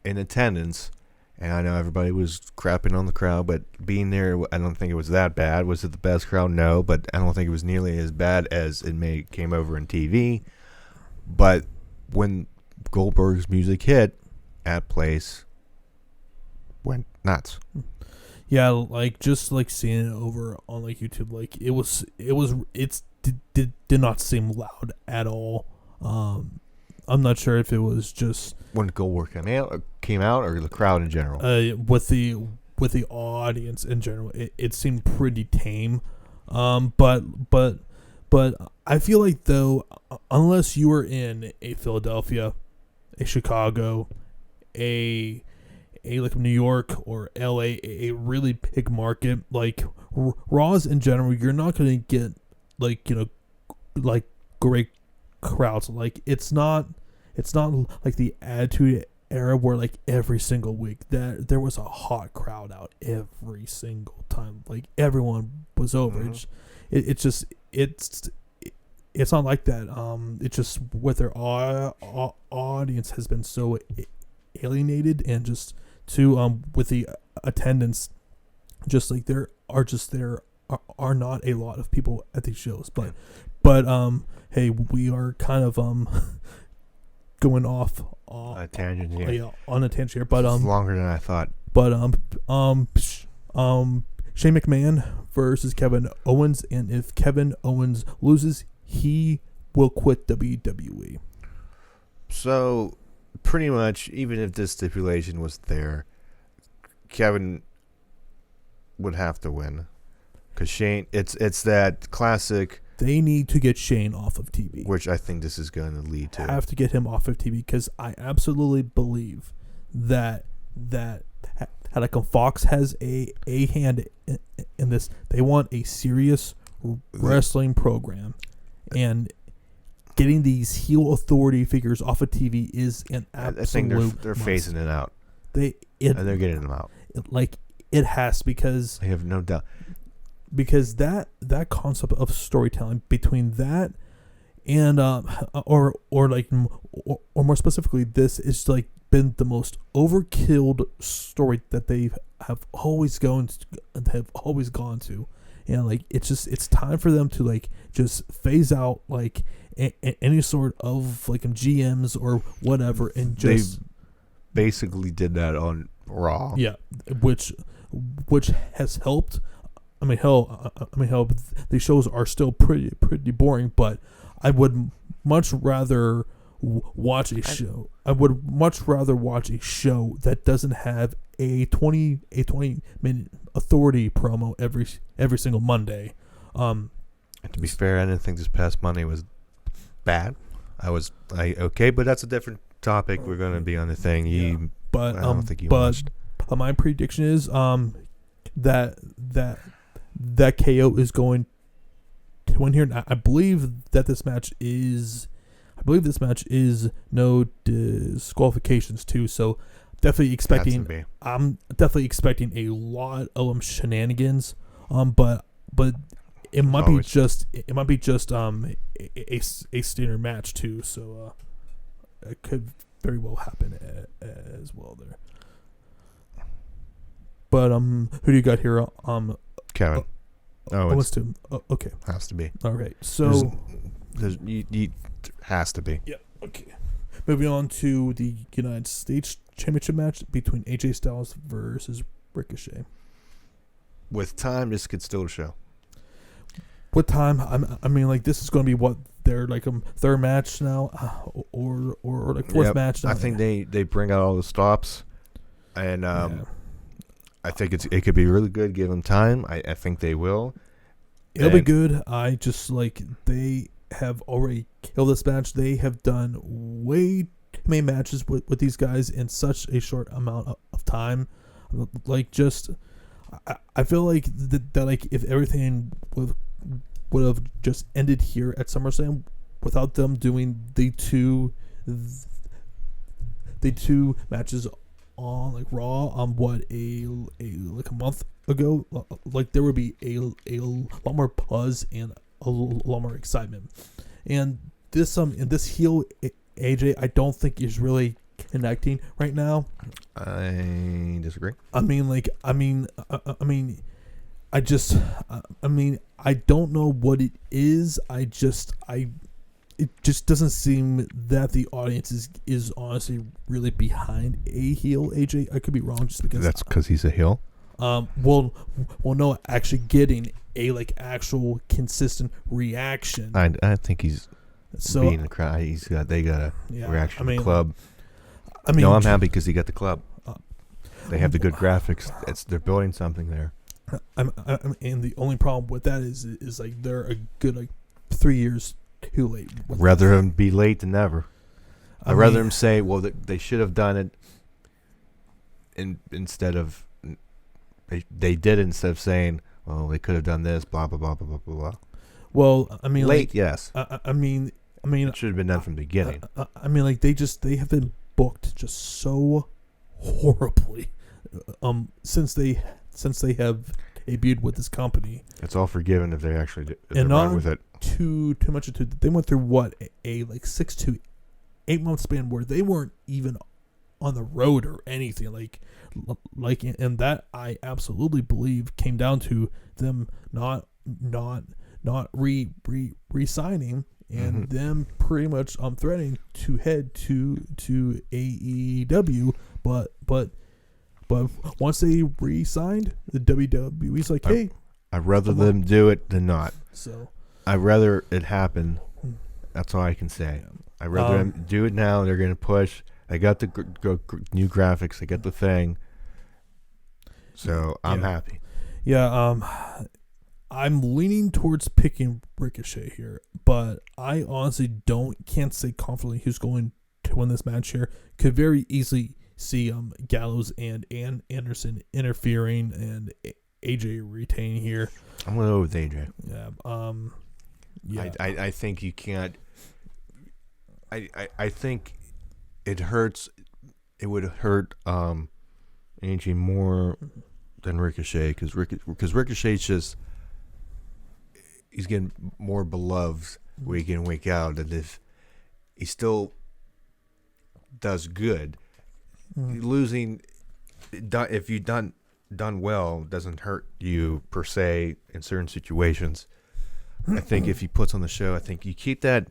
in attendance, and I know everybody was crapping on the crowd, but being there, I don't think it was that bad. Was it the best crowd? No, but I don't think it was nearly as bad as it came over in TV. But when Goldberg's music hit, that place went nuts. Yeah, like just like seeing it over on like YouTube, like it did not seem loud at all. I'm not sure if it was just when Goldberg came out, or the crowd in general. With the audience in general, it seemed pretty tame. But I feel like, though, unless you were in a Philadelphia, a Chicago, a like New York or LA, a really big market, like Raws in general, you're not going to get like great crowds. Like it's not like the Attitude Era where like every single week there was a hot crowd out every single time. Like everyone was over. Mm-hmm. It's not like that. It's just with their audience has been so alienated, and just to with the attendance, just like there are not a lot of people at these shows. But hey, we are kind of going off a tangent here. Yeah, on a tangent here, but it's longer than I thought. But Shane McMahon versus Kevin Owens, and if Kevin Owens loses, he will quit WWE. So pretty much, even if this stipulation was there, Kevin would have to win, because Shane, it's that classic. They need to get Shane off of TV, which I think this is going to lead to. Have to get him off of TV, because I absolutely believe that Fox has a hand in this. They want a serious wrestling program, and getting these heel authority figures off of TV is an absolute. I think they're phasing it out. And they're getting them out. It has, because I have no doubt. Because that concept of storytelling between that and or more specifically, this is been the most overkilled story that they have always gone to, and it's time for them to just phase out any sort of GMs or whatever, and just they basically did that on Raw. Yeah, which has helped. I mean, hell, these shows are still pretty boring, but I would much rather watch a show. I would much rather watch a show that doesn't have a 20-minute authority promo every single Monday. And to be fair, I didn't think this past Monday was bad. I was okay, but that's a different topic. We're going to be on the thing. But I don't think you watched. My prediction is that KO is going to win here. And I believe this match is no disqualifications too. So I'm definitely expecting a lot of shenanigans. But it might be just a standard match too. So it could very well happen as well there. But who do you got here? Kevin. It's to. Okay. Has to be. All right. So has to be. Yeah. Okay. Moving on to the United States Championship match between AJ Styles versus Ricochet. With time, this could still show. With time, I mean, this is going to be what their third match now, or fourth match now. I think they bring out all the stops, and I think it could be really good. Give them time. I think they will. It'll be good. I just they have already killed this match. They have done way too many matches with these guys in such a short amount of time. I feel that if everything would have just ended here at SummerSlam without them doing the two matches on Raw on a month ago, there would be a lot more buzz and a lot more excitement. And this heel AJ, I don't think is really connecting right now. I disagree. I don't know what it is. It just doesn't seem that the audience is honestly really behind a heel AJ. I could be wrong, just because that's because he's a heel. Well, no, actually getting a actual consistent reaction. I think he's being a crowd. They got a reaction from the club. I'm happy because he got the club. They have the good graphics. They're building something there. And the only problem with that is they're a good 3 years too late. Rather than be late than never. I'd rather them say, well, they should have done it, instead of they did it instead of saying, well, they could have done this, blah blah blah blah blah blah. Well, late, yes. It should have been done from the beginning. They have been booked just so horribly since they have debuted with this company. It's all forgiven if they actually run with it. Too much. They went through what a 6 to 8 month span where they weren't even on the road or anything. And that I absolutely believe came down to them not re-signing and them pretty much threatening to head to AEW, but once they re-signed, the WWE's hey, I'd rather them do it than not. So I'd rather it happen. That's all I can say. I'd rather them do it now. They're going to push. They got the new graphics. They got the thing. So I'm happy. Yeah. I'm leaning towards picking Ricochet here, but I honestly can't say confidently who's going to win this match here. Could very easily Gallows and Anderson interfering and AJ retaining here. I'm going to go with AJ. Yeah. Yeah. I think you can't. I think it hurts. It would hurt AJ more than Ricochet because Ricochet's just he's getting more beloved week in week out, and if he still does good, losing if you done well doesn't hurt you per se in certain situations. I think if he puts on the show, I think you keep that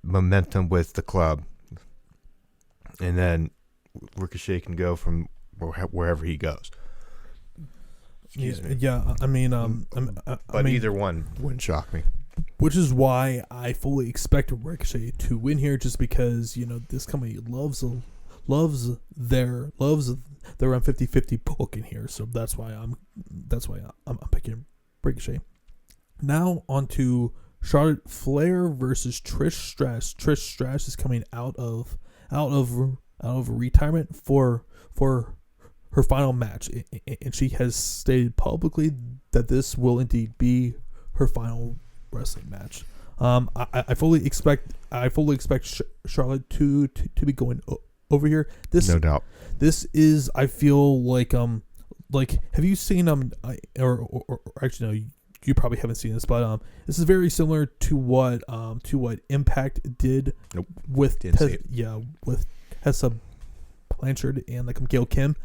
momentum with the club, and then Ricochet can go from wherever he goes. Excuse me. Yeah. I mean, either one wouldn't shock me. Which is why I fully expect Ricochet to win here, just because this company loves their around 50-50 booking here. So that's why I'm picking Ricochet. Now on to Charlotte Flair versus Trish Stratus. Trish Stratus is coming out of retirement for her final match, and she has stated publicly that this will indeed be her final wrestling match. I fully expect Charlotte to be going over here. This, no doubt. This is, I feel like have you seen or actually no, you probably haven't seen this, but this is very similar to what Impact did. Nope. With with Tessa Blanchard and Gail Kim.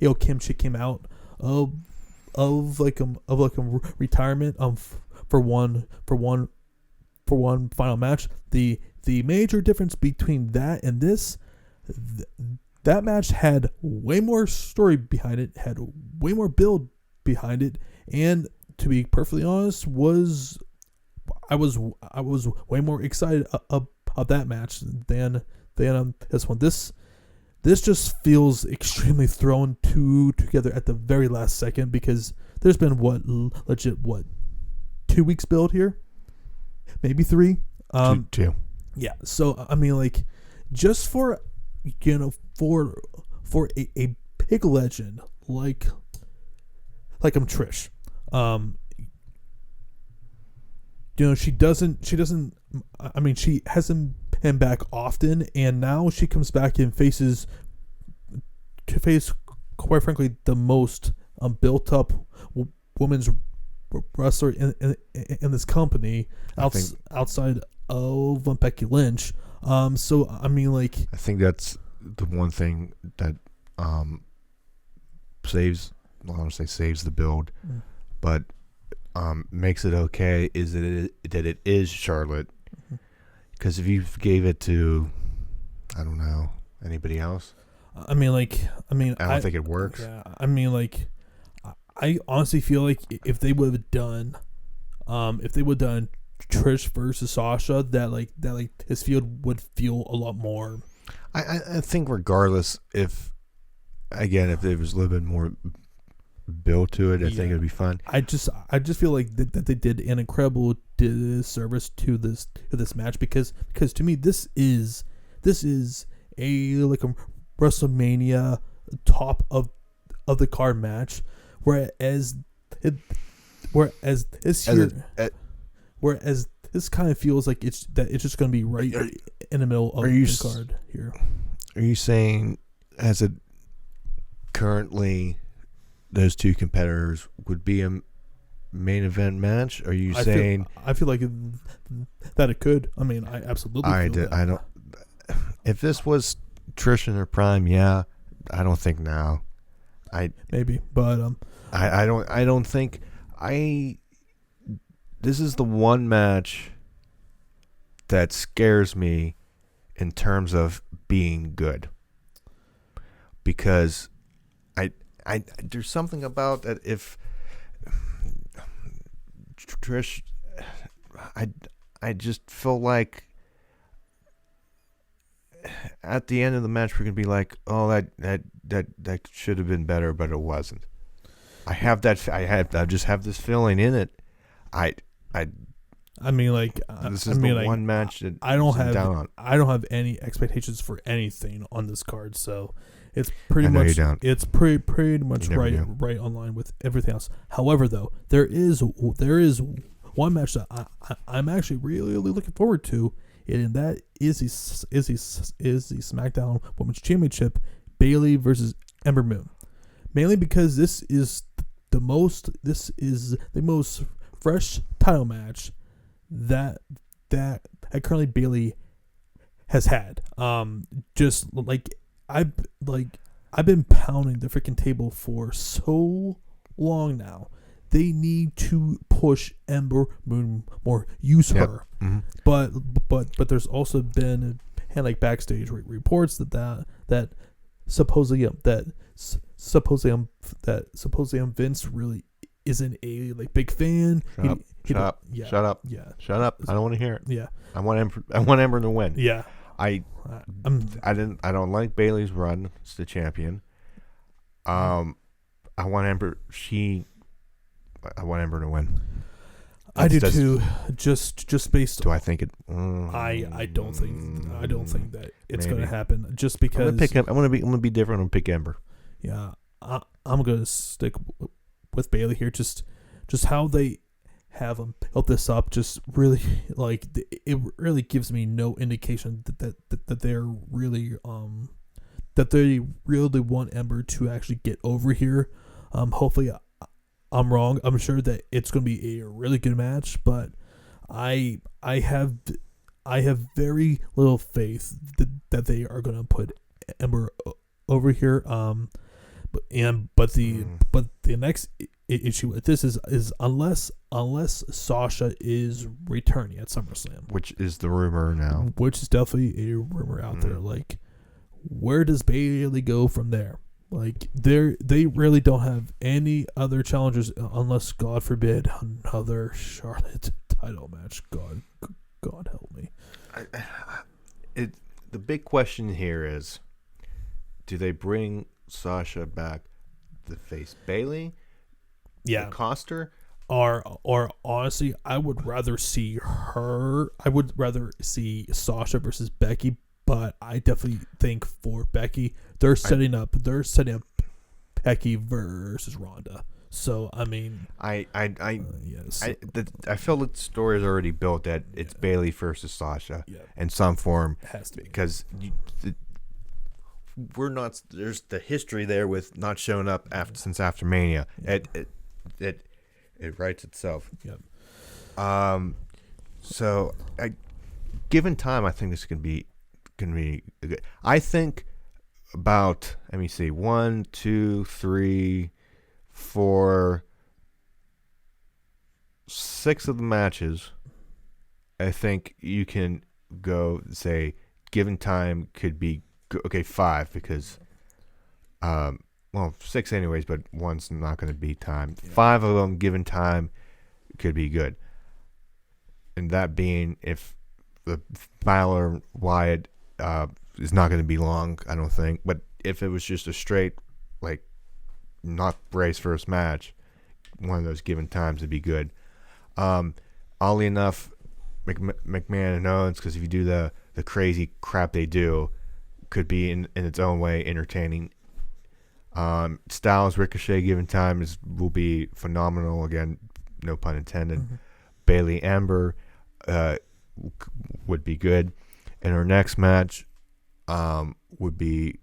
Gail Kim, she came out of retirement for one final match. The major difference between that and this, that match had way more story behind it, had way more build behind it, and to be perfectly honest, I was way more excited about that match than this one. This just feels extremely thrown together at the very last second, because there's been 2 weeks build here, maybe 3. 2. Yeah. So I mean, just for for a big legend like Trish, she doesn't. I mean, she hasn't been back often, and now she comes back and faces, quite frankly, the most built up women's wrestler in this company outside of Becky Lynch. So I mean, I think that's the one thing that saves the build, but makes it okay is that it is Charlotte. Because if you gave it to, I don't know, anybody else, I don't think it works. Yeah, I mean, I honestly feel like if they would have done Trish versus Sasha, that his feud would feel a lot more. I think regardless, if there was a little bit more build to it, I think it'd be fun. I just feel like that they did an incredible disservice to this match, because to me this is a WrestleMania top of the card match, whereas this kind of feels like it's just going to be right in the middle of the card here. Are you saying as it currently those two competitors would be a main event match? Are you saying? I feel like that it could. I mean, I absolutely. I don't. If this was Trish in her prime, yeah. I don't think now. Maybe, but I don't think This is the one match that scares me in terms of being good, because I there's something about that. If Trish, I just feel like at the end of the match we're gonna be like, oh, that should have been better, but it wasn't. I just have this feeling in it. This is the one match that I don't have any expectations for anything on this card. So It's pretty I know much you don't. it's pretty much You never do. right online with everything else. However, though, there is one match that I'm actually really looking forward to, and that is the SmackDown Women's Championship, Bayley versus Ember Moon. Mainly because this is the most fresh title match that currently Bayley has had. Just like I've been pounding the freaking table for so long now. They need to push Ember Moon more, use her. Mm-hmm. But there's also been backstage reports that supposedly Vince really isn't a big fan. Shut up. Yeah. Shut up. Yeah. Shut up. I don't want to hear it. Yeah. I want Ember to win. Yeah. I don't like Bayley's run as the champion. I want Ember to win. I do too. Just based. Do I think it? I don't think that it's maybe. going to happen. Just because I'm gonna be different and pick Ember. Yeah, I'm gonna stick with Bayley here. Just how they have built this up. Just really it really gives me no indication that they're really that they really want Ember to actually get over here. Hopefully I'm wrong. I'm sure that it's going to be a really good match, but I have very little faith that they are going to put Ember over here. But the next issue with this is unless Sasha is returning at SummerSlam, Which is the rumor now. which is definitely a rumor out there. Like, where does Bayley go from there? Like, they really don't have any other challengers unless, God forbid, another Charlotte title match. God help me. The big question here is, do they bring Sasha back to face Bayley? Yeah. Cost her? Or honestly, I would rather see Sasha versus Becky, but I definitely think for Becky, they're setting up Becky versus Ronda. So I mean, yes. I feel that the story is already built that it's Bayley versus Sasha in some form. It has to be. Because we're not. There's the history there with not showing up since after Mania. It writes itself. Yep. So, given time, I think this can be good. I think about, let me see, 1, 2, 3, 4, 6 of the matches. I think you can go say, given time could be okay. 5 because, 6 anyways, but one's not going to be time. 5 of them, given time, could be good. And that being if the Balor Wyatt is not going to be long, I don't think. But if it was just a straight, not Bray's first match, one of those given times would be good. Oddly enough, McMahon and Owens, because if you do the crazy crap they do, could be in its own way entertaining. Styles Ricochet given time will be phenomenal. Again, no pun intended. Mm-hmm. Bayley Ember would be good. And our next match would be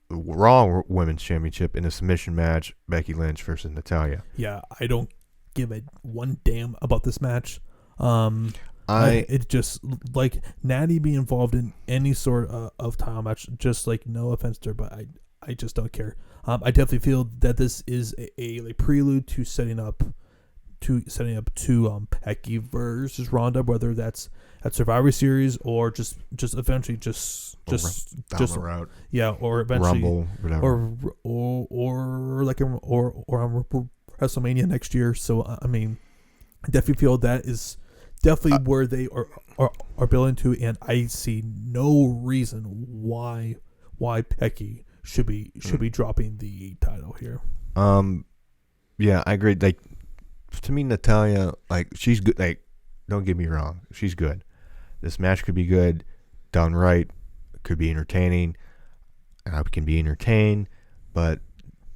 the Raw Women's Championship in a submission match, Becky Lynch versus Natalya. Yeah, I don't give a one damn about this match. It's just like Natty being involved in any sort of title match. Just no offense to her, but I just don't care. I definitely feel that this is a prelude to setting up to Becky versus Ronda, whether that's at Survivor Series or just eventually just down the road. Yeah, or eventually Rumble, whatever. or WrestleMania next year. So I mean, I definitely feel that is definitely where they are building to, and I see no reason why Becky should be dropping the title here. Yeah, I agree. To me, Natalya, she's good. Don't get me wrong, she's good. This match could be good, done right, could be entertaining. and I can be entertained. But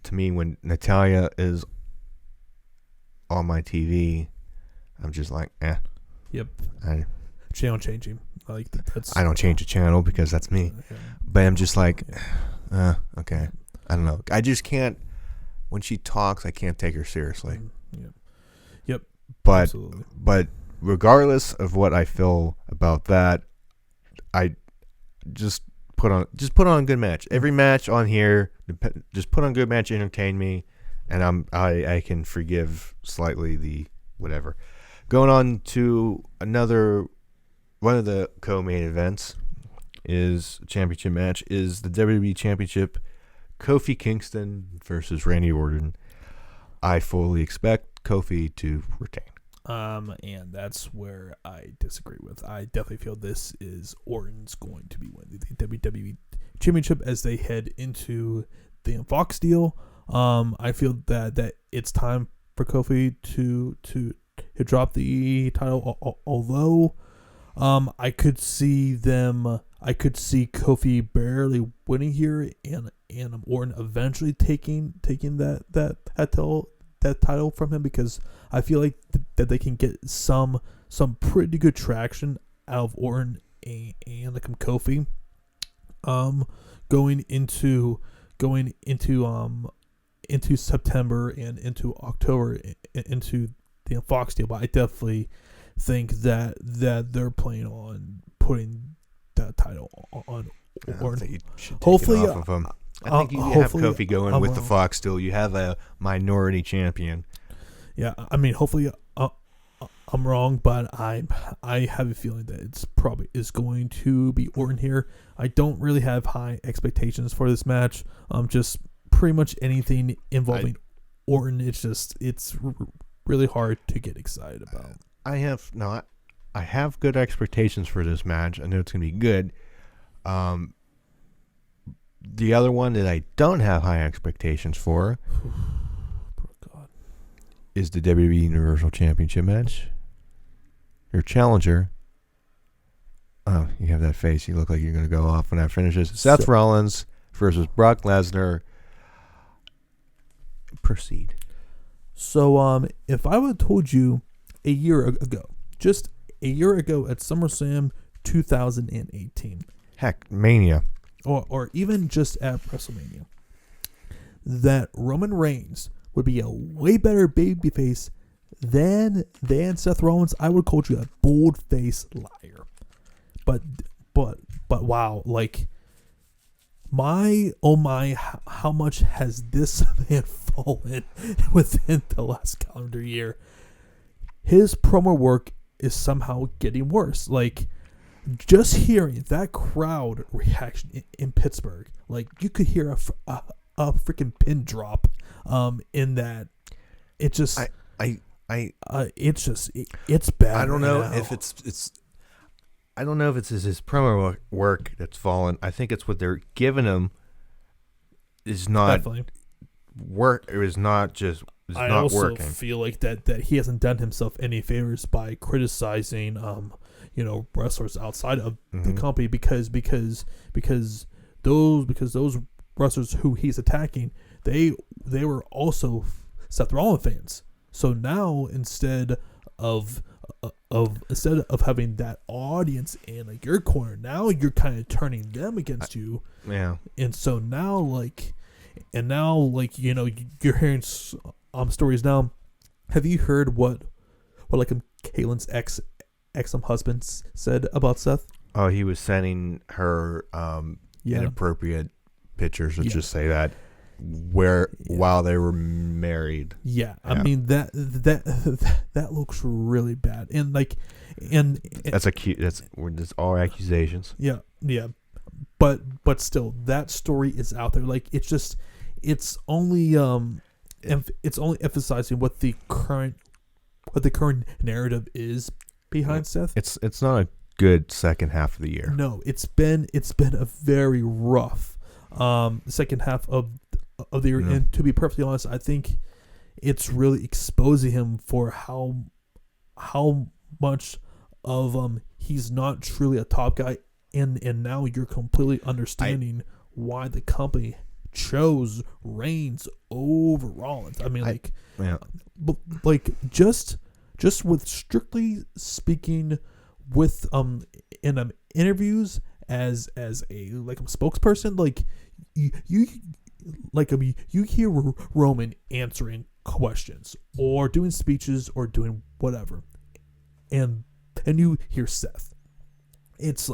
to me, when Natalya is on my TV, I'm just like, eh. Yep. I Channel changing. Like that's. don't change the channel because that's me. But I'm just like, okay. I don't know. I just can't. When she talks, I can't take her seriously. Yep. But Absolutely. but regardless of what I feel about that, I just put on a good match. Every match on here, just put on a good match, entertain me, and I can forgive slightly the whatever. Going on to one of the co-main events is championship match is the WWE Championship, Kofi Kingston versus Randy Orton. I fully expect Kofi to retain. And that's where I disagree with. I definitely feel this is Orton's going to be winning the WWE Championship as they head into the Fox deal. I feel that it's time for Kofi to drop the title. Although, I could see Kofi barely winning here, and Orton eventually taking that title from him, because I feel like that they can get some pretty good traction out of Orton and Kofi. Going into September and into October into the Fox deal, but I definitely think that they're planning on putting that title on Orton. I think you should take Hopefully, it off of him. I think you have Kofi going with the Fox still. You have a minority champion. Yeah, I mean, hopefully I'm wrong, but I have a feeling that it's probably is going to be Orton here. I don't really have high expectations for this match. Just pretty much anything involving Orton, it's really hard to get excited about. I have good expectations for this match. I know it's gonna be good. The other one that I don't have high expectations for is the WWE Universal Championship match. Your challenger. Oh, you have that face. You look like you're going to go off when that finishes. Seth Rollins versus Brock Lesnar. Proceed. So, if I would have told you a year ago, just a year ago at SummerSlam 2018. Heck, Mania. Or even just at WrestleMania, that Roman Reigns would be a way better babyface than Seth Rollins, I would have called you a bold-faced liar. But wow, like, how much has this man fallen within the last calendar year? His promo work is somehow getting worse. Like, just hearing that crowd reaction in Pittsburgh, like, you could hear a freaking pin drop in that. It just it's bad. I don't know if it's I don't know if it's his promo work that's fallen. I think it's what they're giving him is not Definitely. work. It is not just. It's I not also working. feel like that he hasn't done himself any favors by criticizing wrestlers outside of the company, because those wrestlers who he's attacking, they were also Seth Rollins fans. So now instead of having that audience in like your corner, now you're kind of turning them against you. Yeah. And so now you're hearing stories now. Have you heard what like Kaylin's ex husband said about Seth? Oh, he was sending her inappropriate pictures. Let's just say that while they were married. Yeah, I mean that looks really bad, and that's all accusations. Yeah, but still, that story is out there. Like, it's only emphasizing what the current narrative is behind Seth. It's not a good second half of the year. No, it's been a very rough second half of the year, and to be perfectly honest, I think it's really exposing him for how much of he's not truly a top guy, and now you're completely understanding why the company chose Reigns over Rollins. I mean, just with strictly speaking, with in interviews as a spokesperson, you hear Roman answering questions or doing speeches or doing whatever, and you hear Seth. It's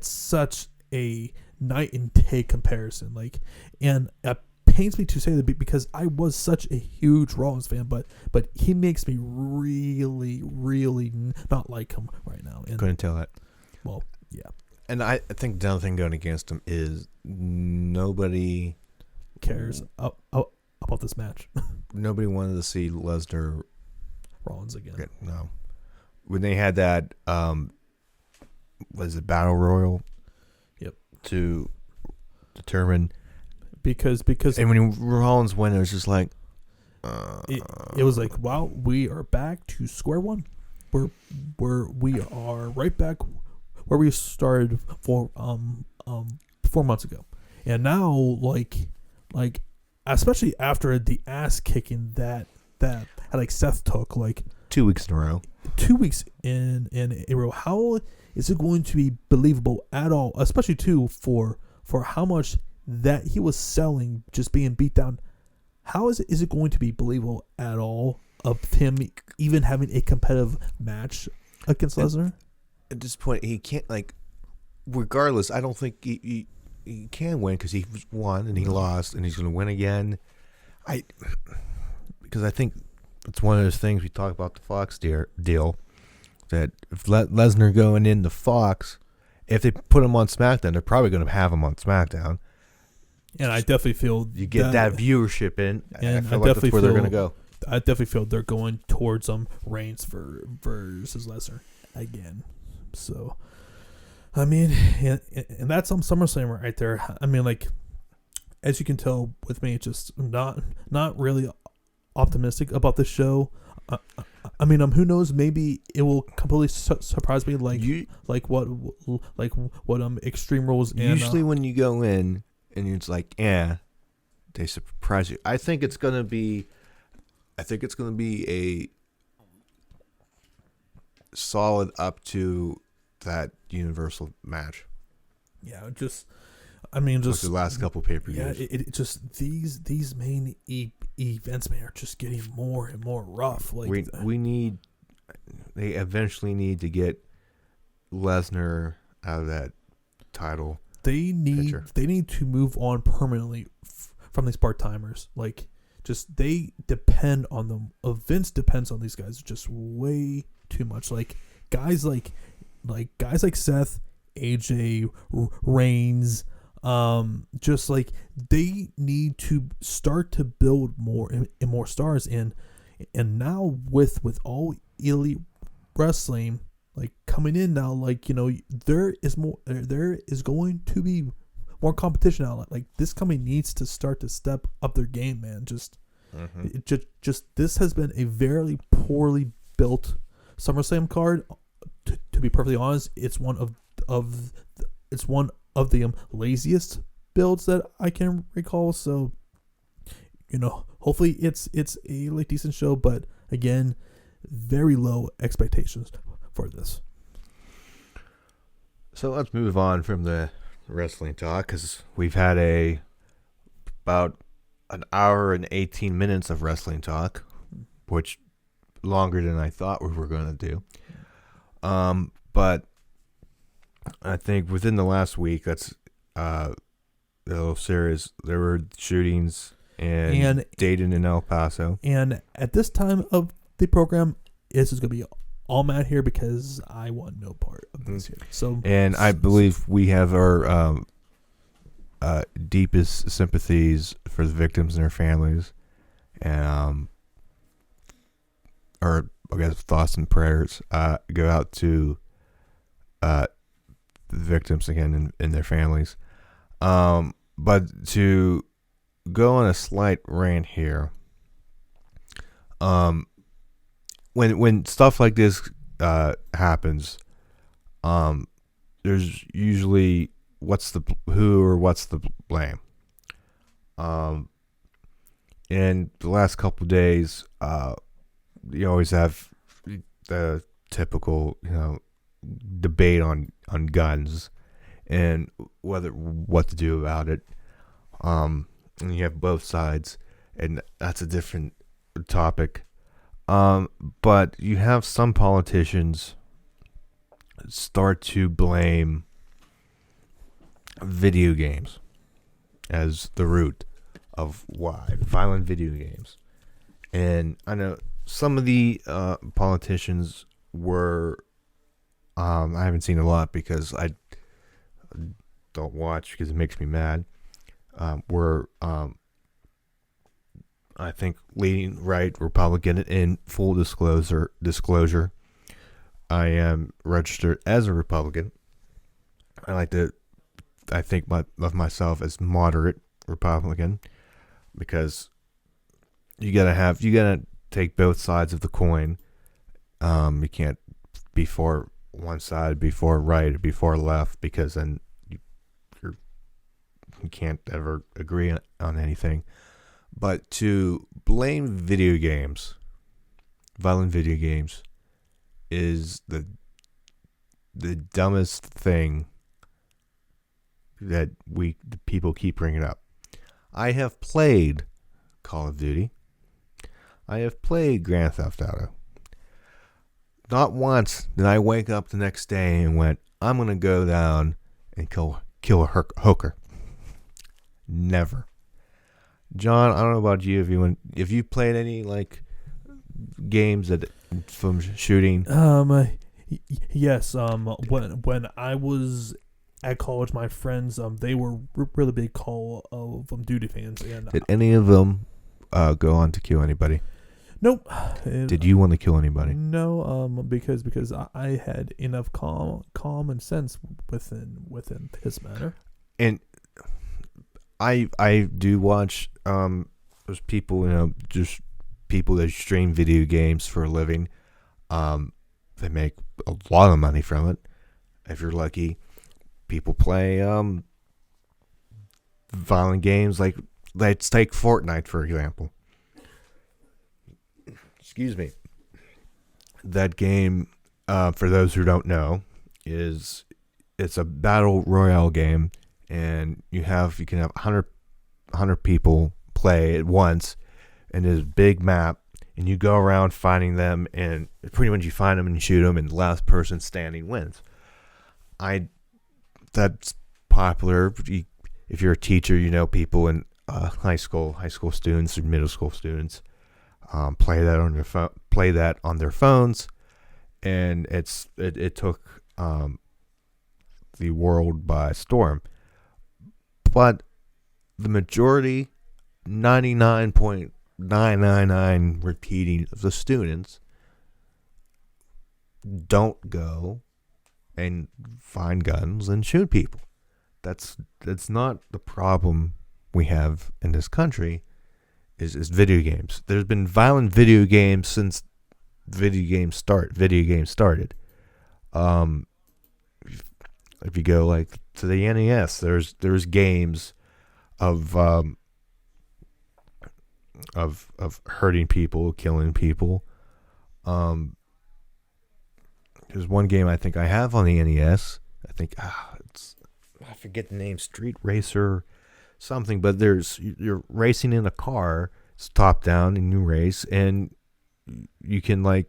such a night and day comparison. And it pains me to say that because I was such a huge Rollins fan, but he makes me really, really not like him right now. And, couldn't tell that. Well, yeah. And I think the other thing going against him is nobody cares about this match. Nobody wanted to see Lesnar Rollins again. No. When they had that was it Battle Royal? Yep. To determine because and when Rollins went, it was just like it was like, wow, we are back to square one. We are right back where we started 4 months ago, and now like especially after the ass kicking that Seth took 2 weeks in a row. 2 weeks in a row. How is it going to be believable at all? Especially too for how much that he was selling, just being beat down. How is it going to be believable at all of him even having a competitive match against Lesnar? At this point, he can't regardless. I don't think he can win because he won and he lost and he's going to win again. Because I think it's one of those things we talk about the Fox deal that if Lesnar going into Fox, if they put him on SmackDown, they're probably going to have him on SmackDown. And I definitely feel you get that viewership in, and I feel like that's where they're going to go. I definitely feel they're going towards Reigns versus Lesnar again. So, I mean, and that's SummerSlam right there. I mean, as you can tell with me, just not really optimistic about the show. I mean, who knows? Maybe it will completely surprise me, what Extreme Rules. And, usually, when you go in and it's they surprise you. I think it's gonna be a solid up to that Universal match. Yeah, just the last couple pay-per-views. Yeah, it just these main events, man, are just getting more and more rough. They eventually need to get Lesnar out of that title. They need to move on permanently from these part-timers. They depend on them. Vince depends on these guys just way too much. Guys like Seth, AJ, Reigns, they need to start to build more and more stars in. And now with all Elite Wrestling coming in now, there is going to be more competition now. This company needs to start to step up their game, man. Just this has been a very poorly built SummerSlam card. To be perfectly honest, it's one of the laziest builds that I can recall. So, hopefully it's a decent show, but again, very low expectations for this. So let's move on from the wrestling talk because we've had about an hour and 18 minutes of wrestling talk, which longer than I thought we were going to do. But I think within the last week, that's a little serious. There were shootings in Dayton and El Paso. And at this time of the program, this is going to be all Matt here because I want no part of this here. So, and I believe we have our deepest sympathies for the victims and their families, and I guess thoughts and prayers go out to the victims again and their families. But to go on a slight rant here, when stuff like this happens, there's usually what's the blame. In the last couple of days, you always have the typical, debate on guns and what to do about it. And you have both sides, and that's a different topic. But you have some politicians start to blame video games as the root of why violent video games. And I know some of the politicians were, I haven't seen a lot because I don't watch because it makes me mad, were I think leaning right Republican. In full disclosure, I am registered as a Republican. I think of myself as moderate Republican because you gotta take both sides of the coin. You can't be for one side, before right, or before left, because then you can't ever agree on anything. But to blame violent video games, is the dumbest thing that the people keep bringing up. I have played Call of Duty. I have played Grand Theft Auto. Not once did I wake up the next day and went, I'm going to go down and kill a hooker. Never. John, I don't know about you. If you played any games from shooting. Yes. When I was at college, my friends they were really big Call of Duty fans. And did any of them go on to kill anybody? Nope. Did you want to kill anybody? No. Because I had enough common sense within this matter. And I do watch those people, just people that stream video games for a living. They make a lot of money from it. If you're lucky, people play violent games like, let's take Fortnite for example. Excuse me. That game, for those who don't know, it's a battle royale game. And you can have 100 people play at once in this big map, and you go around finding them, and pretty much you find them and you shoot them, and the last person standing wins. That's popular. If you're a teacher, people in high school students or middle school students play that on their phones, and it took the world by storm. But the majority, 99.999 repeating of the students, don't go and find guns and shoot people. That's not the problem we have in this country. Is video games. There's been violent video games since video games started. If you go to the NES, there's games of hurting people, killing people. There's one game I think I have on the NES. I think I forget the name, Street Racer something, but you're racing in a car. It's top down and you race, and you can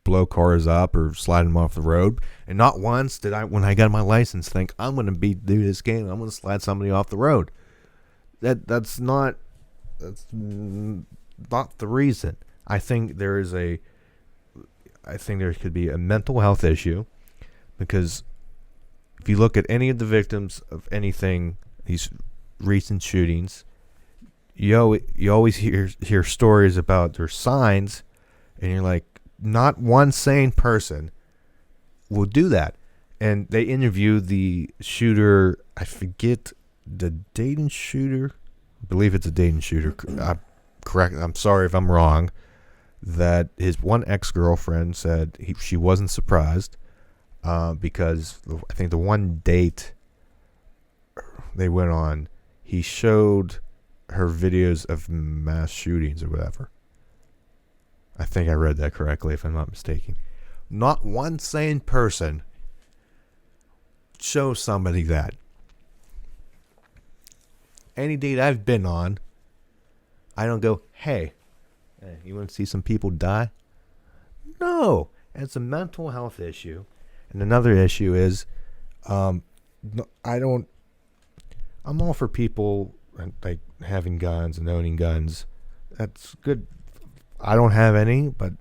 blow cars up or slide them off the road. And not once did I, when I got my license, think I'm going to do this game. I'm going to slide somebody off the road. That's not the reason. I think there could be a mental health issue, because if you look at any of the victims of anything, these recent shootings, you always hear stories about their signs, and you're like, not one sane person will do that. And they interview the shooter. I forget the Dayton shooter. I believe it's a Dayton shooter. Correct. I'm sorry if I'm wrong. That his one ex-girlfriend said she wasn't surprised because I think the one date they went on, he showed her videos of mass shootings or whatever. I think I read that correctly, if I'm not mistaken. Not one sane person shows somebody that. Any date I've been on, I don't go, hey, you want to see some people die? No. And it's a mental health issue. And another issue is, I'm all for people like having guns and owning guns. That's good. I don't have any, but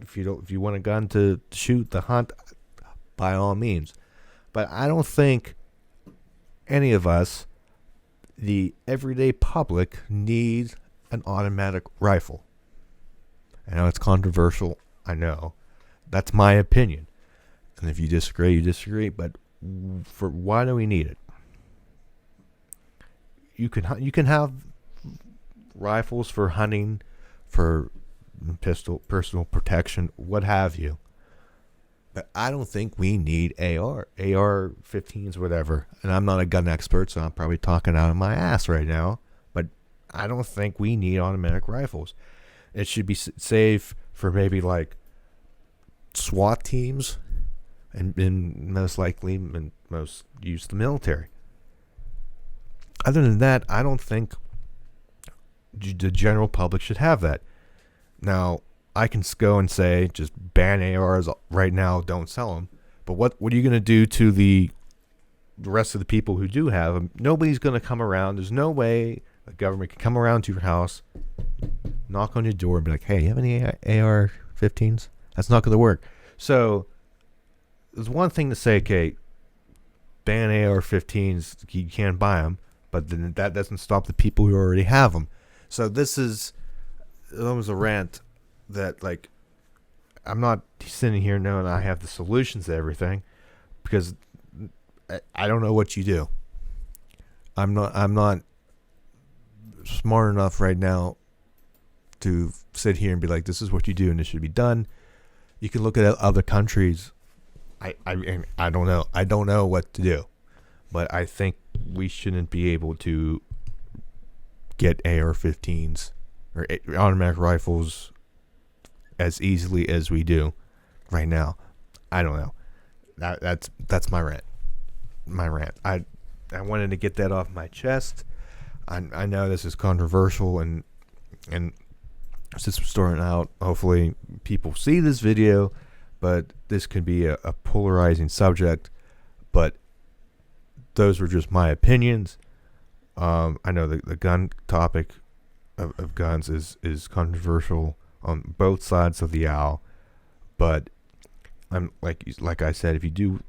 if you want a gun to shoot, to hunt, by all means. But I don't think any of us, the everyday public, need an automatic rifle. I know it's controversial. I know. That's my opinion. And if you disagree, you disagree. But for why do we need it? You can have rifles for hunting, for personal protection, what have you. But I don't think we need AR-15s, whatever. And I'm not a gun expert, so I'm probably talking out of my ass right now. But I don't think we need automatic rifles. It should be safe for maybe like SWAT teams, and most likely and most use the military. Other than that, I don't think the general public should have that. Now, I can go and say, just ban ARs right now, don't sell them. But what are you going to do to the rest of the people who do have them? Nobody's going to come around. There's no way the government can come around to your house, knock on your door, and be like, hey, you have any AR-15s? That's not going to work. So, there's one thing to say, okay, ban AR-15s, you can't buy them, but then that doesn't stop the people who already have them. So this is almost a rant that, like, I'm not sitting here knowing I have the solutions to everything, because I don't know what you do. I'm not smart enough right now to sit here and be like, this is what you do and this should be done. You can look at other countries. I don't know. I don't know what to do. But I think we shouldn't be able to get AR-15s or automatic rifles as easily as we do right now. I don't know. That's my rant. I wanted to get that off my chest. I know this is controversial, and since we're starting out, hopefully people see this video, but this could be a polarizing subject. But those were just my opinions. I know the gun topic of guns is controversial on both sides of the aisle, but I'm like I said, if you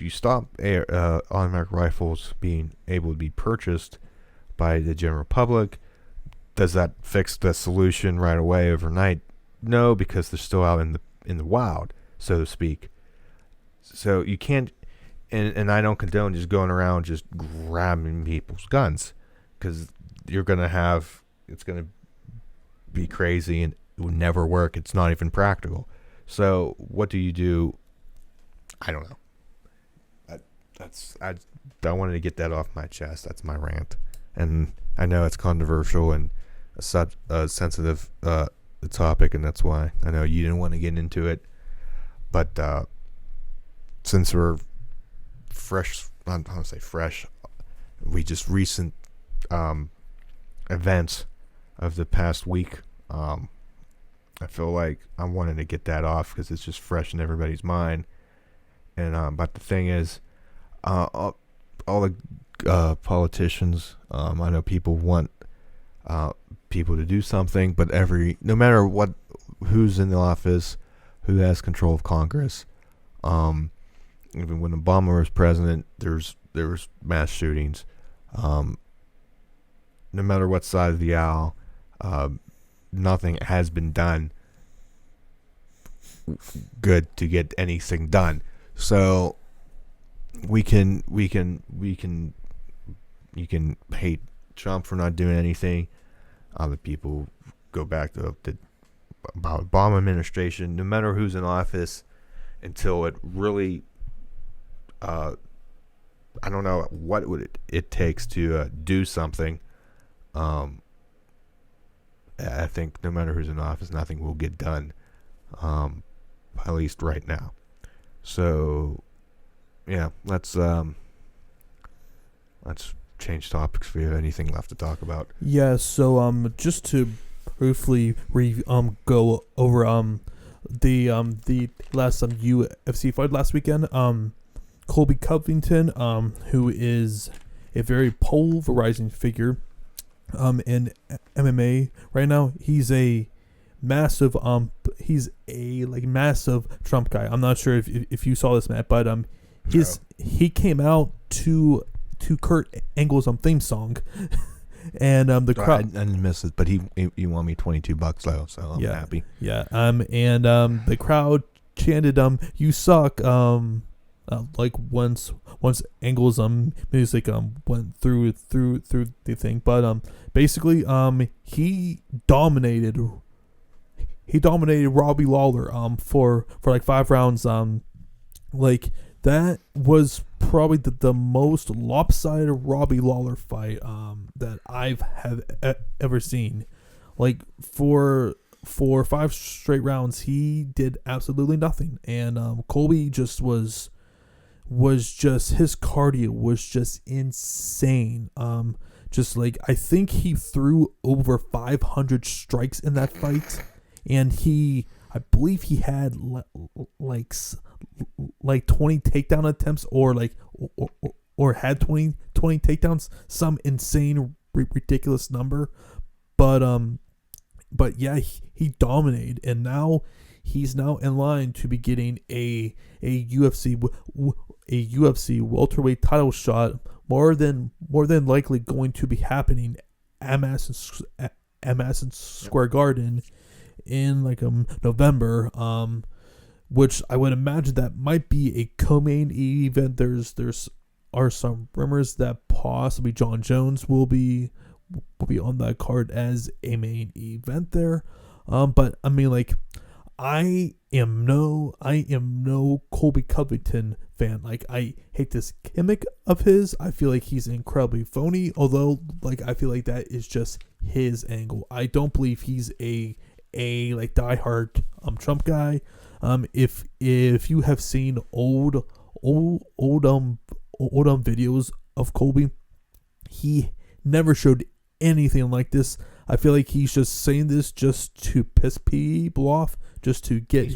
stop automatic rifles being able to be purchased by the general public, does that fix the solution right away overnight? No, because they're still out in the wild, so to speak. So you can't, and I don't condone just going around just grabbing people's guns, because it's gonna be crazy and it would never work. It's not even practical. So what do you do? I don't know. I wanted to get that off my chest. That's my rant, and I know it's controversial and a sensitive topic, and that's why I know you didn't want to get into it. But since we're fresh, I don't want to say fresh, we just recent events of the past week. I feel like I wanted to get that off because it's just fresh in everybody's mind. And but the thing is, all the politicians, I know people want people to do something, but no matter who's in the office, who has control of Congress, even when Obama was president, there was mass shootings. No matter what side of the aisle, nothing has been done good to get anything done. So you can hate Trump for not doing anything. Other people go back to the Obama administration, no matter who's in office, until it really I don't know what it takes to do something. I think no matter who's in office, nothing will get done, at least right now. So, yeah, let's change topics if we have anything left to talk about. Yeah. So just to briefly go over the last UFC fight last weekend. Colby Covington, who is a very polarizing figure in MMA right now. He's a massive massive Trump guy. I'm not sure if you saw this, Matt, but he came out to Kurt Angle's theme song. And the crowd, I didn't miss it, but he won me $22 though, so I'm happy. Yeah. And the crowd chanted "You suck." Like once Angle's music went through the thing, but basically he dominated Robbie Lawler for like 5 rounds. Like that was probably the most lopsided Robbie Lawler fight that I've ever seen. Like for 5 straight rounds, he did absolutely nothing, and Colby just was just, his cardio was just insane. Just like, I think he threw over 500 strikes in that fight, and I believe he had like 20 takedown attempts, or had 20 takedowns, some insane ridiculous number. But yeah, he dominated, and now he's now in line to be getting a UFC welterweight title shot, more than likely going to be happening at Madison Square Garden in like November, which I would imagine that might be a co-main event. There's some rumors that possibly John Jones will be on that card as a main event there. But I mean, like, I am no Colby Covington fan. Like, I hate this gimmick of his. I feel like he's incredibly phony, although like I feel like that is just his angle. I don't believe he's a like diehard Trump guy. If you have seen old videos of Colby, he never showed anything like this. I feel like he's just saying this just to piss people off, just to get.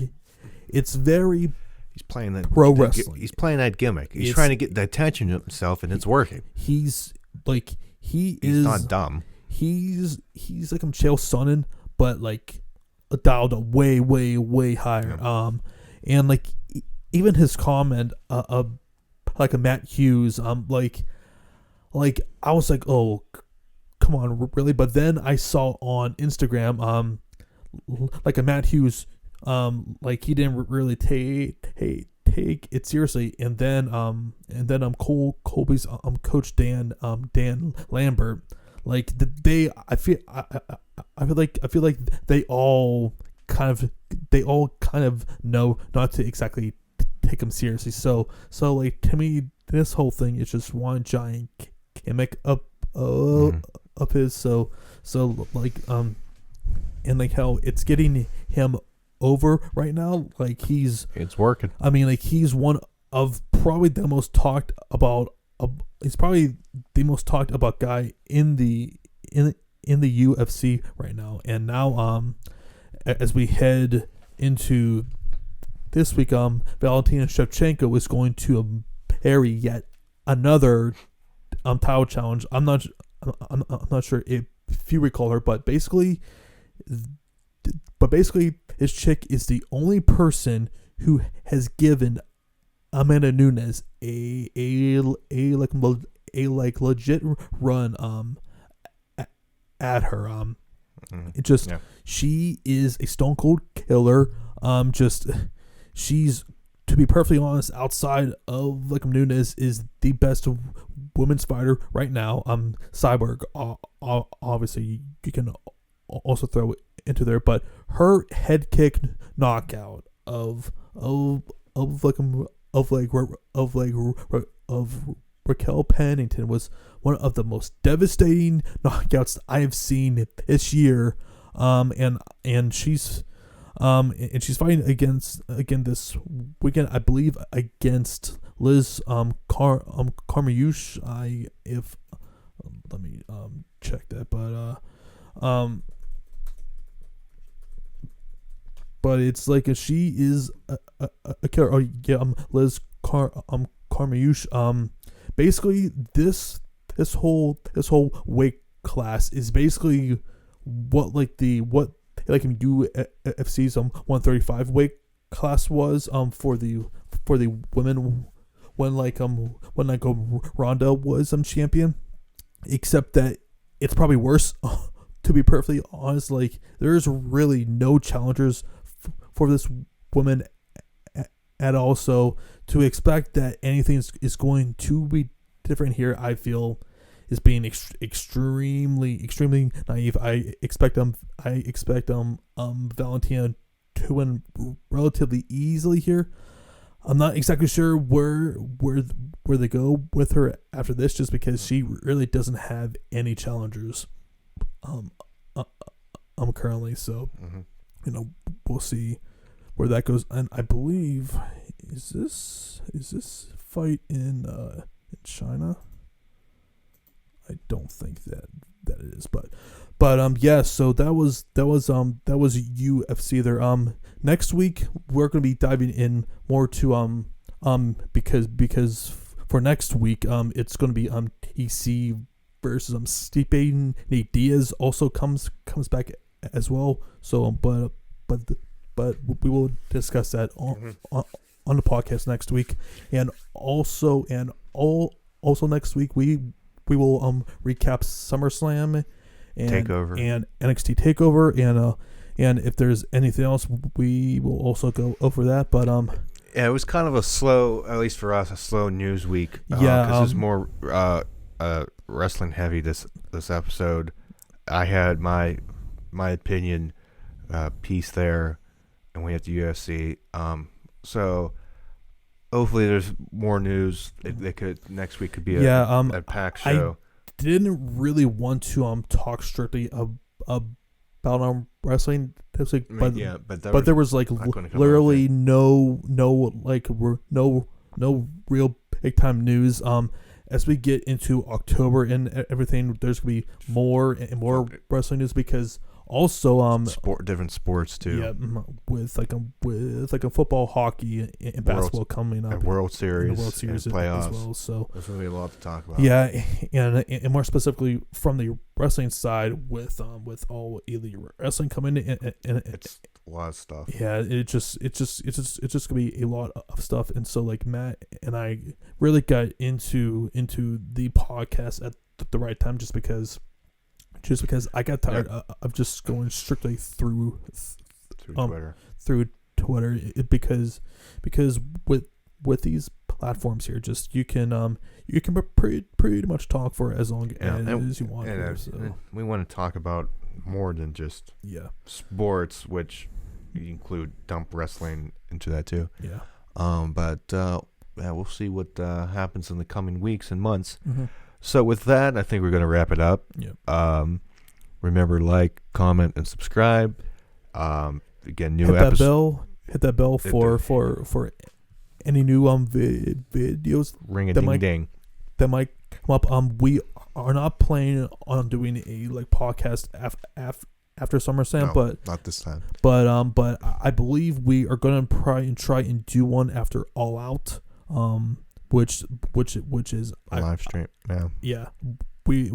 It's very. He's playing that pro wrestling. He's playing that gimmick. He's trying to get the attention to himself, and it's working. He's like he's not dumb. He's like Chael Sonnen, but like dialed up way higher. Yeah. And like even his comment like a Matt Hughes, like I was like, oh, come on, really? But then I saw on Instagram, like a Matt Hughes, like he didn't really take it seriously, and then Colby's coach Dan Lambert, like I feel like they all kind of know not to exactly take him seriously. So like, to me, this whole thing is just one giant gimmick up of his. So like and like how it's getting him over right now. Like it's working. I mean, like he's one of probably the most talked about. He's probably the most talked about guy in the UFC right now. And now as we head into this week, Valentina Shevchenko is going to parry yet another title challenge. I'm not sure if you recall her, but basically this chick is the only person who has given Amanda Nunes a legit run at her. It just she is a stone cold killer. She's, to be perfectly honest, outside of like Nunes, is the best women's fighter right now. Cyborg, obviously you can also throw it into there, but her head kick knockout of Raquel Pennington was one of the most devastating knockouts I have seen this year. And she's fighting against this weekend, I believe, against Liz Carmouche. Let me check that, but it's like she is a killer. Liz Carmouche. Basically, this whole weight class is basically what UFC's 135 weight class was for the women when Ronda was champion, except that it's probably worse. To be perfectly honest, like there's really no challengers for this woman at all. So to expect that anything is going to be different here, I feel, is being extremely naive. I expect Valentina to win relatively easily here. I'm not exactly sure where they go with her after this, just because she really doesn't have any challengers currently. So we'll see where that goes. And I believe is this fight in China? I don't think that it is, but yeah. So that was UFC there. Next week we're gonna be diving in more to because for next week it's gonna be TC versus Stipe. Nate Diaz also comes back as well. So but we will discuss that on the podcast next week, and also next week we will recap SummerSlam and Takeover and NXT Takeover, and if there's anything else, we will also go over that. But yeah, it was kind of a slow, at least for us, a slow news week. Yeah, because it's more wrestling heavy this episode. I had my opinion piece there, and we had the UFC. So hopefully there's more news. Next week could be a packed show. I didn't really want to talk strictly about wrestling this week, but there was like literally no real big time news. As we get into October and everything, there's gonna be more and more wrestling news, because also different sports too. Yeah, with a football, hockey, and basketball coming up, and World Series and playoffs as well. So there's gonna be a lot to talk about. Yeah, and more specifically from the wrestling side, with all Elite Wrestling coming in, and it's a lot of stuff. Yeah, it's just gonna be a lot of stuff. And so like Matt and I really got into the podcast at the right time, just because I got tired of just going strictly through Twitter. Through Twitter, because with these platforms here, just you can pretty much talk for as long as you want. And we want to talk about more than just sports, which you include dump wrestling into that too. Yeah. We'll see what happens in the coming weeks and months. Mm-hmm. So with that, I think we're going to wrap it up. Yep. Remember, like, comment, and subscribe. Again, new episode. Hit that bell for any new videos. Ring a ding ding. That might come up. We are not planning on doing a podcast after SummerSlam, No, but not this time. But I believe we are going to try and do one after All Out. Which is a live stream. Yeah, we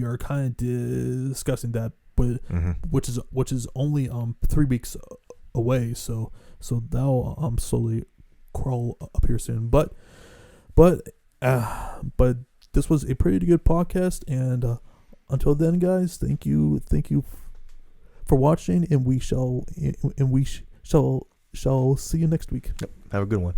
are kind of discussing that, but which is only 3 weeks away. So that'll slowly crawl up here soon. But this was a pretty good podcast, and until then, guys, thank you for watching, and we shall see you next week. Yep. Have a good one.